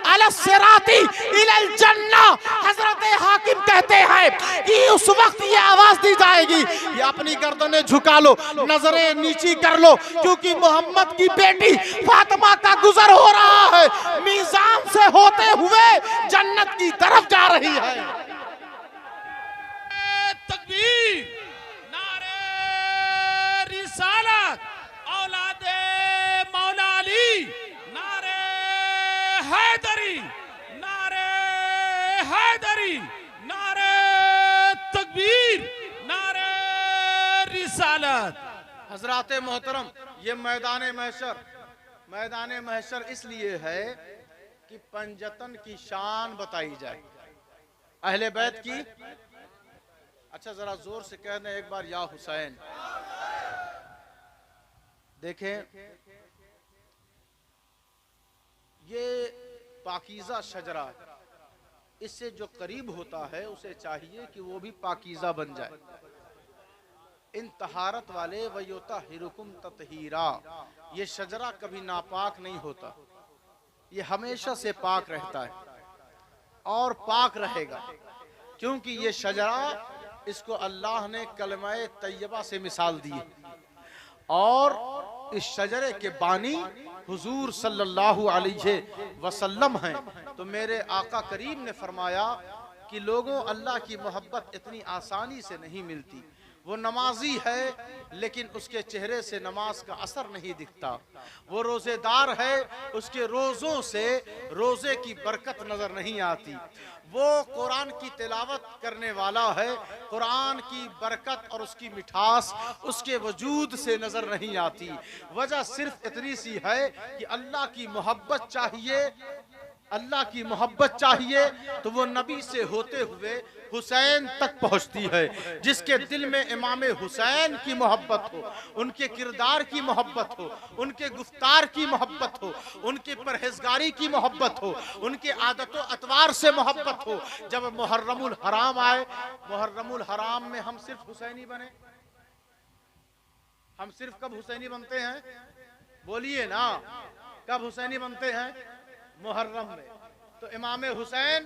अलल सिराती इलल जन्ना। हजरत हाकिम कहते हैं कि उस वक्त ये आवाज दी जाएगी, ये अपनी गर्दनें झुका लो, नजरें नीची कर लो, क्योंकि मोहम्मद की बेटी फातिमा का गुजर हो रहा है, मीज़ान से होते हुए जन्नत की तरफ जा रही है। तकबीर, नारे रिसालत, औलादे मौला अली, नारे हैदरी, नारे हैदरी, नारे तकबीर, नारे रिसालत। हजरात मोहतरम, ये मैदान महशर इसलिए है कि पंजतन की शान बताई जाए, अहले बैत की। अच्छा जरा जोर से कह दें एक बार, या हुसैन। देखें ये पाकीज़ा शजरा है, इससे जो करीब होता है उसे चाहिए कि वो भी पाकीज़ा बन जाए। इन तहारत वाले वयोता हिरुकुम ततहीरा, ये शजरा कभी नापाक नहीं होता, ये हमेशा से पाक रहता है और पाक रहेगा, क्योंकि ये शजरा, इसको अल्लाह ने कलमाए तैयबा से मिसाल दी और इस शजरे के बानी हुजूर सल्लल्लाहु अलैहि वसल्लम हैं। तो मेरे आका करीम ने फरमाया कि लोगों, अल्लाह की मोहब्बत इतनी आसानी से नहीं मिलती। वो नमाजी है लेकिन उसके चेहरे से नमाज का असर नहीं दिखता। वो रोजेदार है, उसके रोज़ों से रोज़े की बरकत नज़र नहीं आती। वो कुरान की तिलावत करने वाला है, कुरान की बरकत और उसकी मिठास उसके वजूद से नज़र नहीं आती। वजह सिर्फ इतनी सी है कि अल्लाह की मोहब्बत चाहिए अल्लाह की मोहब्बत चाहिए तो वो नबी से होते हुए हुसैन तक पहुंचती है। जिसके दिल में इमाम हुसैन की मोहब्बत हो, उनके किरदार की मोहब्बत हो, उनके गुफ्तार की मोहब्बत हो, उनकी परहेजगारी की मोहब्बत हो, उनके आदतों अतवार से मोहब्बत हो। जब मुहर्रमुल हराम आए, मुहर्रमुल हराम में हम सिर्फ हुसैनी बने। हम सिर्फ कब हुसैनी बनते हैं? बोलिए ना, कब हुसैनी बनते हैं? मुहर्रम में। तो इमाम हुसैन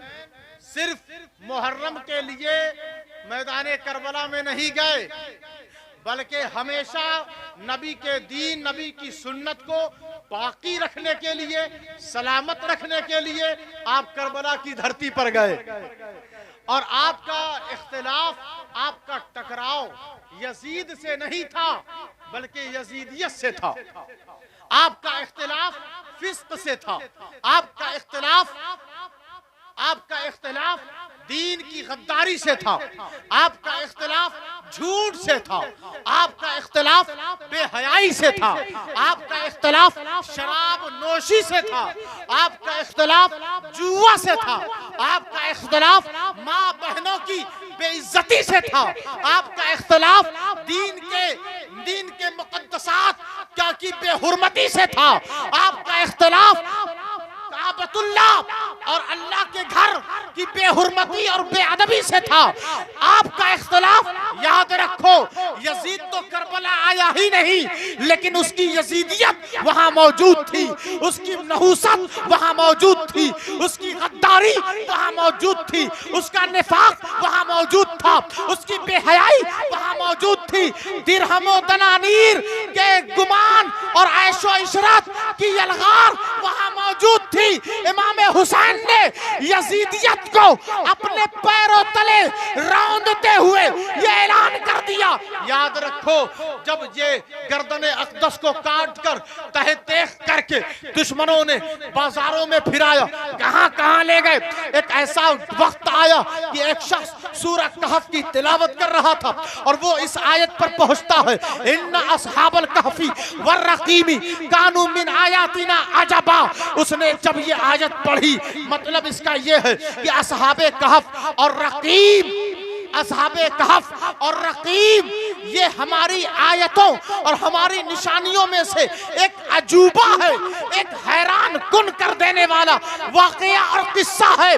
सिर्फ मुहर्रम के लिए मैदान करबला में नहीं गए, बल्कि हमेशा नबी के दीन, नबी की सुन्नत को बाकी रखने के लिए, सलामत रखने के लिए आप करबला की धरती पर गए। और आपका इख्तिलाफ, आपका टकराव यजीद से नहीं था, बल्कि यजीदियत से था। आपका इख्तिलाफ फिस्क से था। आपका इख्तिलाफ दीन की गद्दारी से था। आपका इख्तिलाफ झूठ से था। आपका इख्तिलाफ बेहयाई से था। आपका इख्तिलाफ शराब नोशी से था। आपका इख्तिलाफ जुआ से था। आपका इख्तिलाफ माँ बहनों की बेइज्जती से था। आपका इख्तिलाफ दीन के मुकद्दसात क्या की बेहुरमती से था। आपका इख्तिलाफ काबतुल्लाह और अल्लाह के घर की बेहुरमती और बेअदबी से था। आपका इख्तिलाफ, याद रखो, यजीद तो करबला आया ही नहीं, लेकिन उसकी यजीदियत वहां मौजूद थी, उसकी नहूसत वहां मौजूद थी, उसकी गद्दारी वहां मौजूद थी, उसका निफाक वहां मौजूद था, उसकी बेहयाई वहां मौजूद थी। दिरहमो दनानीर के गुमान और ऐशो इशरत की यलगार वहां मौजूद थी। इमाम हुसैन ने यजीदियत को अपने पैरों तले रौंदते हुए ये ऐलान कर दिया। याद रखो, जब ये गर्दने अक़दस को काट कर तहे तेख करके दुश्मनों ने बाजारों में फिराया, कहां ले गए। एक ऐसा वक्त आया कि एक शख्स सूरह कहफ की तिलावत कर रहा था और वो इस आयत पर पहुंचता है, इन्ना अस्हाबल कहफी वर्रकीमी कानू मिन आयातिना अजबा। उसने जब ये आयत पढ़ी, मतलब इसका ये है कि असहाबे कहफ और रकीब, असहाबे कहफ और रकीब ये हमारी आयतों और हमारी निशानियों में से एक अजूबा है, एक हैरान कुन कर देने वाला वाकया और किस्सा है।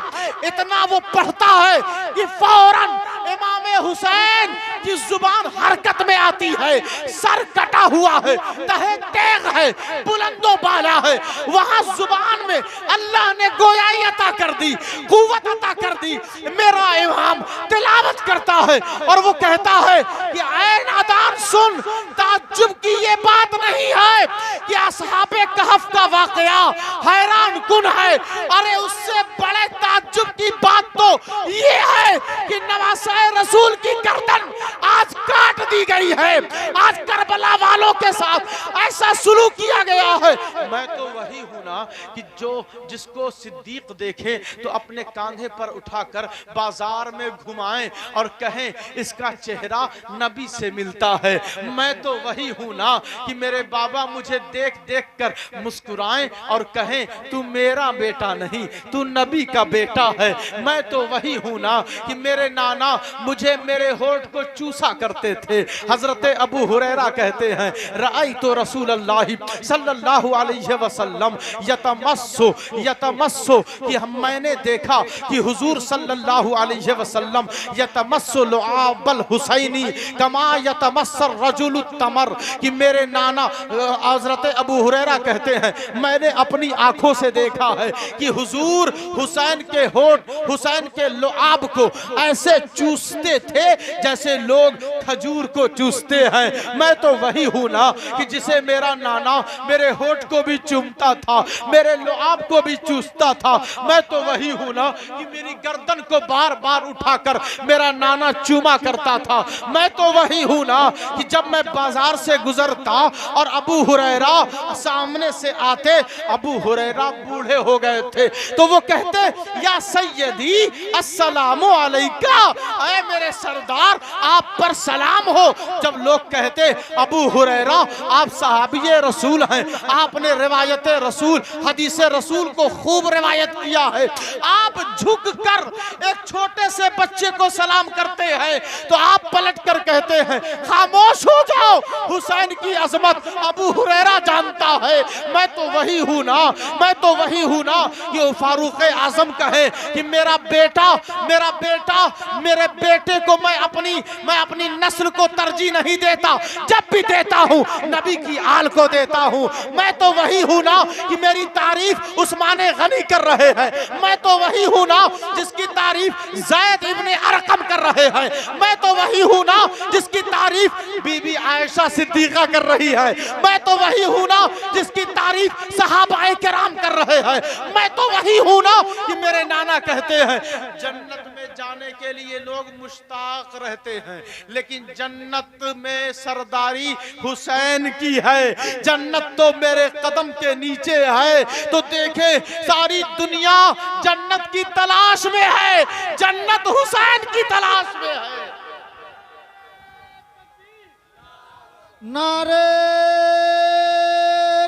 इतना वो पढ़ता है कि फौरन इमाम हुसैन की जुबान हरकत में आती है। सर कटा हुआ है, तहे तेग है, बुलंदो बाला है। वहां जुबान में अल्लाह ने गोयाई अता कर दी, कुव्वत अता कर दी। मेरा इमाम तिलावत करता है और वो कहता है कि ऐ नादान सुन, ताज्जुब की ये बात नहीं है कि असहाबे कहफ का वाकया हैरान कुन है। अरे उससे बड़े ताज्जुब की बात तो ये है कि नवासे रसूल की गर्दन आज काट दी गई है। आज करबला वालों के साथ ऐसा सुलूक किया गया है। मैं तो वही हूं ना कि जिसको सिद्दीक देखे तो अपने कांधे पर उठाकर बाजार में घुमाएं और कहें इसका चेहरा नबी से मिलता है। मैं तो वही हूं ना कि मेरे बाबा मुझे देख देख कर मुस्कुराएं और कहें तू मेरा बेटा नहीं, तू नबी का बेटा है। मैं तो वही हूं ना कि मेरे नाना मुझे मेरे होठ को चूसा करते थे। हजरत अबू हुरैरा कहते हैं, राई तो रसूलुल्लाह सल्लल्लाहु अलैहि वसल्लम यतमस्सु कि मैंने देखा कि हुजूर सल्लल्लाहु अलैहि वसल्लम यतमस्सु लुआबल हुसैनी कमा यतमस्सर रजुलु तमर कि मेरे नाना हजरत अबू हुरैरा कहते हैं, मैंने अपनी आंखों से देखा है कि हुजूर हुसैन के होठ, हुसैन के लुआब को ऐसे चूसते थे जैसे लोग खजूर को चूसते हैं। मैं तो वही हूं ना कि जिसे मेरा नाना मेरे होठ को भी चूमता था, मेरे लुआब को भी चूसता था। मैं तो वही हूं ना कि मेरी गर्दन को बार बार उठाकर मेरा नाना चूमा करता था। मैं तो वही हूं ना कि जब मैं बाजार से गुजरता और अबू हुरैरा सामने से आते, अबू हुरैरा बूढ़े हो गए थे, तो वो कहते या सैयदी अस्सलामु अलैका, ऐ मेरे सरदार आप पर सलाम हो। जब लोग कहते अबू हुरैरा आप सहाबीए रसूल हैं, आपने रिवायत रसूल हदीस रसूल को खूब रिवायत किया है, आप झुक कर एक छोटे से बच्चे को सलाम करते हैं तो आप पलट कर कहते हैं खामोश हो जाओ, हुसैन की अजमत अबू हुरैरा जानता है, मैं तो वही हूं ना, मैं तो वही हूं ना। ये फारूक आजम कहे कि मेरा बेटा मेरे बेटे को मैं अपनी नस्ल को तरजीह नहीं देता, जब भी देता हूं नबी की आल को देता हूं। मैं तो वही हूं ना कि मेरी तारीफ उस्मान गनी कर रहे हैं, मैं तो वही हूं ना जिसकी तारीफ ज़ैद इब्ने अरकम कर रहे हैं, मैं तो वही हूं ना जिसकी तारीफ बीबी आयशा सिद्दीका कर रही है, मैं तो वही हूं ना जिसकी तारीफ सहाबाए किराम कर रहे हैं, मैं तो वही हूं ना कि मेरे नाना कहते हैं जन्नत में जाने के लिए लोग मुश्ताक रहते हैं, लेकिन जन्नत में सरदारी हुसैन की है, जन्नत तो मेरे कदम के नीचे है। तो देखे सारी दुनिया जन्नत की तलाश में है, जन्नत हुसैन की तलाश में है। नारे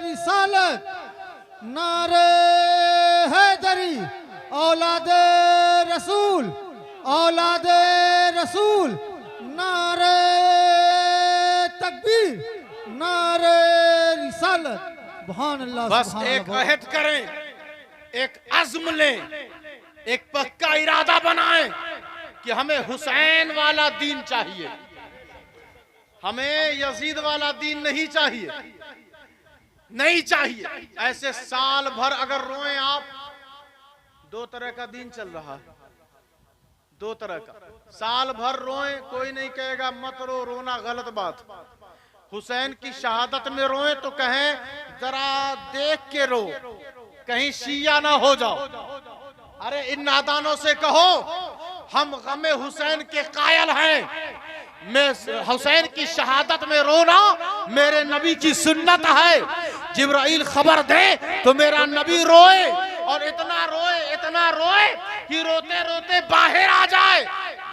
रिसालत, नारे हैदरी, औलादे रसूल, औलादे रसूल, नारे तकबीर, नारे रिसालत। सुभान अल्लाह। बस एक अहद करें, एक अज़्म लें, एक पक्का इरादा बनाएं कि हमें हुसैन वाला दीन चाहिए, हमें यजीद वाला दीन नहीं चाहिए, नहीं चाहिए। ऐसे साल भर अगर रोएं आप, दो तरह का दीन चल रहा है, दो तरह का। साल भर रोएं, कोई नहीं कहेगा मत रो, रोना गलत बात। हुसैन की शहादत में रोएं तो कहें जरा देख के रो, कहीं शिया ना हो जाओ। अरे इन नादानों से कहो हम गमे हुसैन के कायल हैं, मैं हुसैन की शहादत में रोना मेरे नबी की सुन्नत है। जिब्राइल खबर दे तो मेरा नबी रोए, और इतना रोए कि रोते रोते बाहर आ जाए।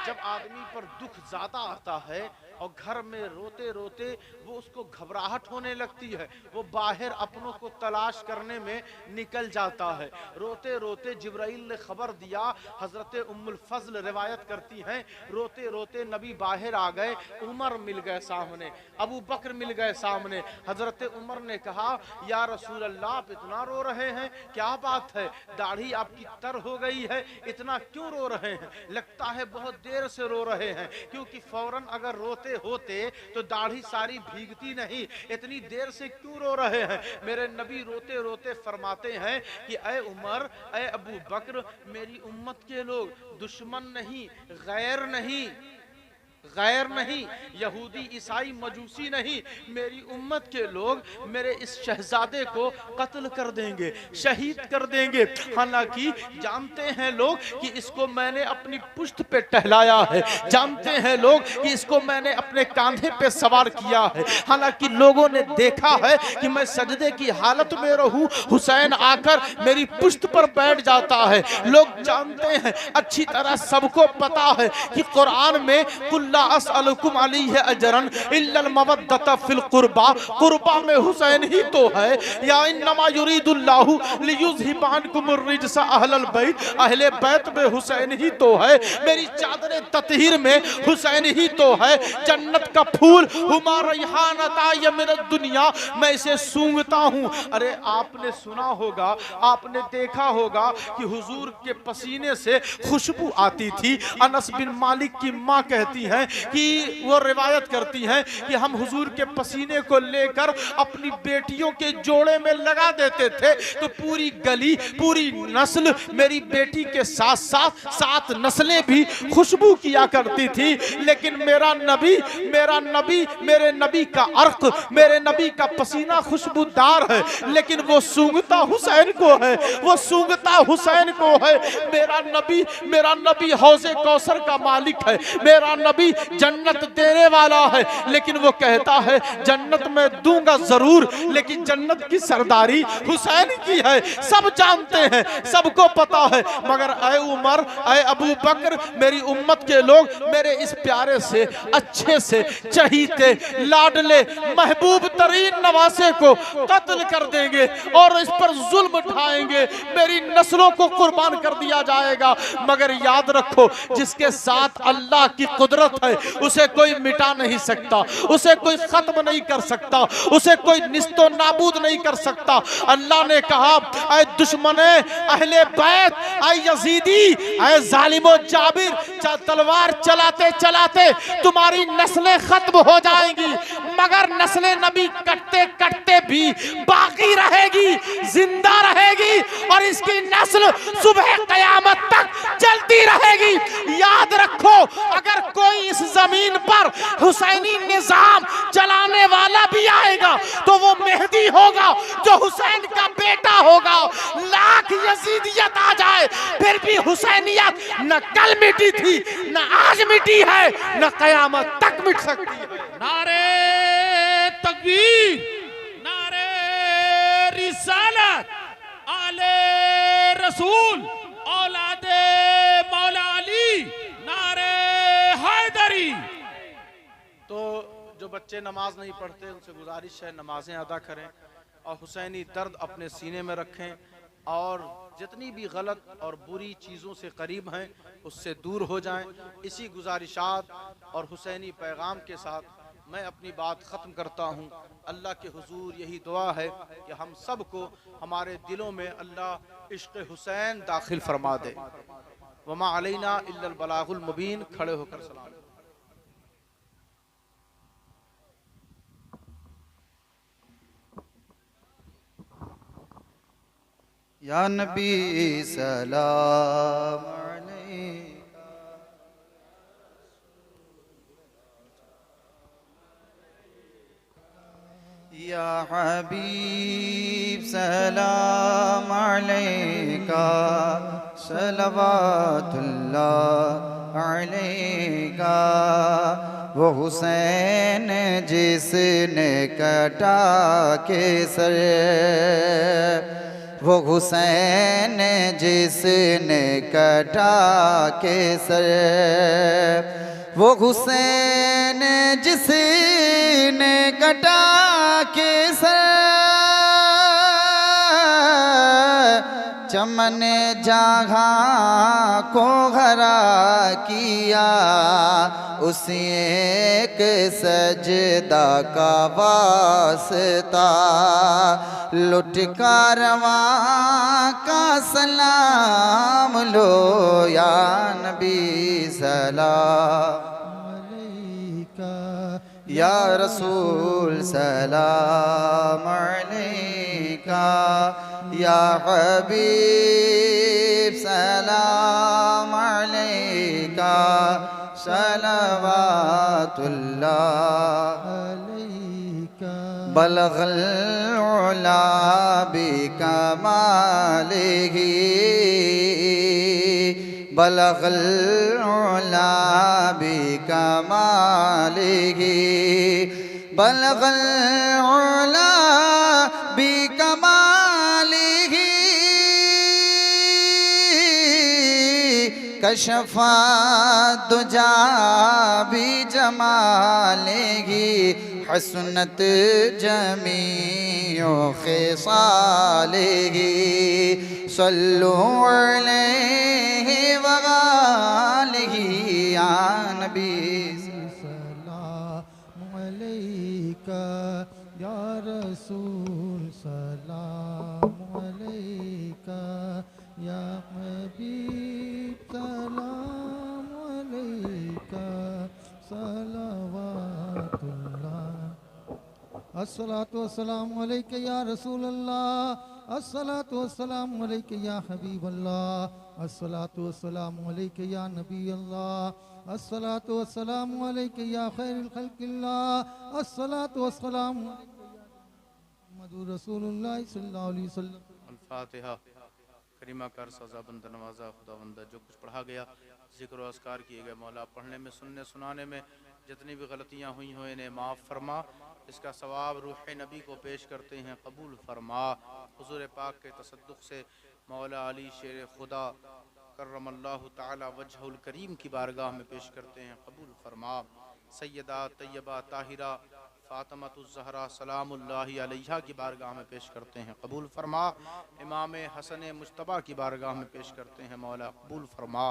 जब आदमी पर दुख ज्यादा आता है और घर में रोते रोते वो उसको घबराहट होने लगती है, वो बाहर अपनों को तलाश करने में निकल जाता है। रोते रोते जिब्राइल ने खबर दिया, हजरत उम्मुल फजल रिवायत करती हैं, रोते रोते नबी बाहर आ गए, उमर मिल गए सामने, अबू बकर मिल गए सामने। हजरत उमर ने कहा या रसूल अल्लाह आप इतना रो रहे हैं, क्या बात है, दाढ़ी आपकी तर हो गई है, इतना क्यों रो रहे हैं? लगता है बहुत देर से रो रहे हैं, क्योंकि फौरन अगर रोते होते तो दाढ़ी सारी भीगती नहीं, इतनी देर से क्यों रो रहे हैं? मेरे नबी रोते रोते फरमाते हैं कि ऐ उमर, ऐ अबू बकर, मेरी उम्मत के लोग दुश्मन नहीं, गैर नहीं, गैर नहीं, यहूदी ईसाई मजूसी नहीं, मेरी उम्मत के लोग मेरे इस शहजादे को कत्ल कर देंगे, शहीद कर देंगे। हालांकि जानते हैं लोग कि इसको मैंने अपनी पुश्त पे टहलाया है, जानते हैं लोग कि इसको मैंने अपने कांधे पे सवार किया है। हालांकि लोगों ने देखा है कि मैं सजदे की हालत में रहूं, हुसैन आकर मेरी पुश्त पर बैठ जाता है। लोग जानते हैं, अच्छी तरह सबको पता है कि कुरान में कुल्ला अस्अलुकुम अलैहि अजरन इल्लल मवद्दता फिल कुर्बा, कुर्बा में हुसैन ही तो है। या इन्नमा युरीदुल्लाहु लियुज़हिबानकुमुर रिजसा अहलल बैत, अहले बैत में हुसैन ही तो है। मेरी चादर ततहीर में हुसैन ही तो है। जन्नत का फूल हुमा रैहानता यमिन दुनिया, मैं इसे सूंघता हूँ। अरे आपने सुना होगा, आपने देखा होगा कि हुजूर के पसीने से खुशबू आती थी। अनस बिन मालिक की माँ कहती हैं कि वो रिवायत करती हैं कि हम हुजूर के पसीने को लेकर अपनी बेटियों के जोड़े में लगा देते थे तो पूरी गली, पूरी नस्ल मेरी बेटी के साथ साथ 7 नस्लें भी खुशबू किया करती थी। लेकिन मेरा नबी, मेरे नबी का अर्क, मेरे नबी का पसीना खुशबूदार है, लेकिन वो सूंघता हुसैन को है, वो सूंघता हुसैन को है। मेरा नबी हौज़े कौसर का मालिक है, मेरा नबी नबी जन्नत देने वाला है, लेकिन वो कहता है जन्नत में दूंगा जरूर, लेकिन जन्नत की सरदारी हुसैन की है। सब जानते हैं, सबको पता है, मगर ऐ उमर, ऐ अबू बकर, मेरी उम्मत के लोग मेरे इस प्यारे से, अच्छे से, चहीते, लाडले, महबूब तरीन नवासे को कत्ल कर देंगे और इस पर जुल्म ढाएंगे, मेरी नस्लों को कुर्बान कर दिया जाएगा। मगर याद रखो, जिसके साथ अल्लाह की कुदरत है उसे कोई मिटा नहीं सकता, उसे कोई खत्म नहीं कर सकता, उसे कोई निस्तो नाबूद नहीं कर सकता। अल्लाह ने कहा, ऐ दुश्मने अहले बैत, ऐ यजीदी, ऐ जालिमो जाबिर, तलवार चलाते चलाते तुम्हारी नस्लें खत्म हो जाएंगी, मगर नस्लें नबी कटते कटते भी बाकी रहेगी, जिंदा रहेगी और इसकी नस्ल सुबह कयामत तक चलती रहेगी। याद रखो, अगर कोई इस जमीन पर हुसैनी निजाम चलाने वाला भी आएगा तो वो मेहदी होगा, जो हुसैन का बेटा होगा। लाख यजीदियत आ जाए फिर भी हुसैनियत न कल मिटी थी, न आज मिटी है, न कयामत तक मिट सकती है। नारे तकबीर, नारे रिसालत, आले रसूल, औलादे मौला अली, नारे हैदरी। तो जो बच्चे नमाज नहीं पढ़ते उनसे गुजारिश है नमाजें अदा करें और हुसैनी दर्द अपने सीने में रखें और जितनी भी गलत और बुरी चीज़ों से करीब हैं उससे दूर हो जाएं। इसी गुजारिशात और हुसैनी पैगाम के साथ मैं अपनी बात ख़त्म करता हूँ। अल्लाह के हुजूर यही दुआ है कि हम सब को हमारे दिलों में अल्लाह इश्क़ हुसैन दाखिल फरमा दे। वमा अलैना इल्लल बलागुल मुबीन। खड़े होकर सलाम। या नबी सलाम अलैका, या हबीब सलाम अलैका, सलवातुल्लाह अलैका। वो हुसैन जिसने कटा के सर, वो हुसैन जिसने कटा के सर, वो हुसैन जिसने कटा के सर, चमन जहाँ को हरा किया, उसी एक सजदा का वास्ता, लुट कारवां का सलाम लो, या नबी सलाम अलैका, या रसूल सलाम अलैका, या हबीब सलाम अलैका, सलवातुल्लाह अलैका। बलगल उला बिकमालिही, बलगल उला बिकमालिही, बलगल उला बिकमालिही, कशफा दुजा भी जमालेगी, हसनत जमीओ खिसालेगी, सल्लु अलैहि वआलिही, या नबी सलाम अलैका, या रसूल सलाम अलैका, या हबीब सलाम अलैका, सलवातुल्लाह। अस्सलातु वस्सलामु अलैका या रसूल अल्लाह, अस्सलातु वस्सलामु अलैका या हबीब अल्लाह, अस्सलातु वस्सलामु अलैका या नबी अल्लाह, अस्सलातु वस्सलामु अलैका या खैरुल खल्क़िल्लाह, अस्सलातु वस्सलामु अलैका या मुहम्मदुर रसूलुल्लाह सल्लल्लाहु अलैहि वसल्लम। अल-फातिहा। करीमा कर सज़ाबंद नवाजा खुदावंदा जो कुछ पढ़ा गया जिक्र व अस्कार किए गए मौला पढ़ने में सुनने सुनाने में जितनी भी गलतियाँ हुई हों इन्हें माफ़ फरमा। इसका सवाब रूह नबी को पेश करते हैं कबूल फरमा। हुज़ूर पाक के तसद्दुक़ से मौला अली शेर खुदा करमल्लाहु ताला वजहुल करीम की बारगाह में पेश करते हैं कबूल फरमा। सैयदा तैयबा ताहिरा फ़ातिमतुज़्ज़हरा सलामुल्लाहि अलैहा की बारगाह में पेश करते हैं कबूल फरमा। इमाम हसन मुज्तबा की बारगाह में पेश करते हैं मौला कबूल फरमा।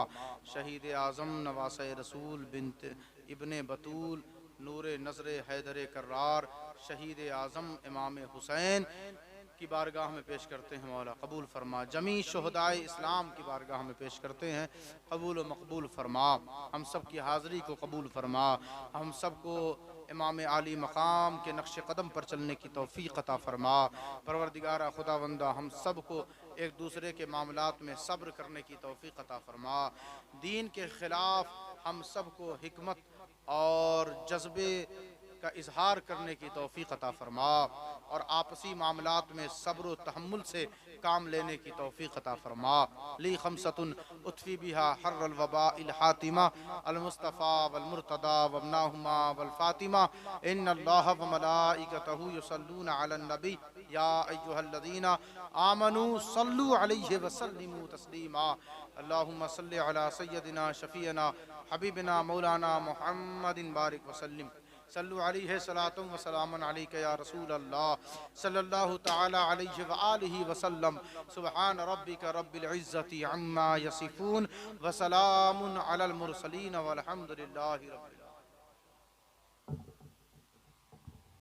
शहीद आज़म नवासे रसूल बिन्त इब्ने बतूल नूर नज़र हैदर कर्रार शहीद आज़म इमाम हुसैन की बारगाह में पेश करते हैं मौला कबूल फरमा। जमी शुहदाए इस्लाम की बारगाह में पेश करते हैं कबूल व मकबूल फरमा। हम सब की हाज़िरी को कबूल फरमा। हम सब को इमाम आली मकाम के नक्श कदम पर चलने की तौफ़ीक़ अता फरमा। परवरदिगारा खुदावंदा हम सब को एक दूसरे के मामलात में सब्र करने की तौफ़ीक़ अता फरमा। दीन के ख़िलाफ़ हम सब को हिकमत और जज्बे का इजहार करने की तौफ़ीक़ अता फरमा और आपसी मामलात में सब्र व तहम्मुल से काम लेने की तौफ़ीक़ अता फरमा। ली खमसतुन उतफ़ी बिहा हर्रल वबाइल हातिमा अल मुस्तफ़ा वल मुर्तदा वबनाहुमा वल फातिमा इन्नल्लाह व मलाइकतहु युसल्लूना अलन नबी या अय्युहल्लज़ीना आमनू सल्लु अलैहि व सल्लिमू तस्लीमा। अल्लाहुम्मा सल्लि अला सय्यदिना शफ़ीना हबीबिना मौलाना मुहम्मदिन बारिक व सल्लिम सल्लु अलैहि सलातुम व सलामुन अलैका या रसूल अल्लाह सल्लल्लाहु तआला अलैहि व आलिहि व सल्लम। सुब्हान रब्बिका रब्बिल इज्जति अम्मा यसिफून व सलामुन अलल मुरसलीन वल्हम्दुलिल्लाहि रब्बिल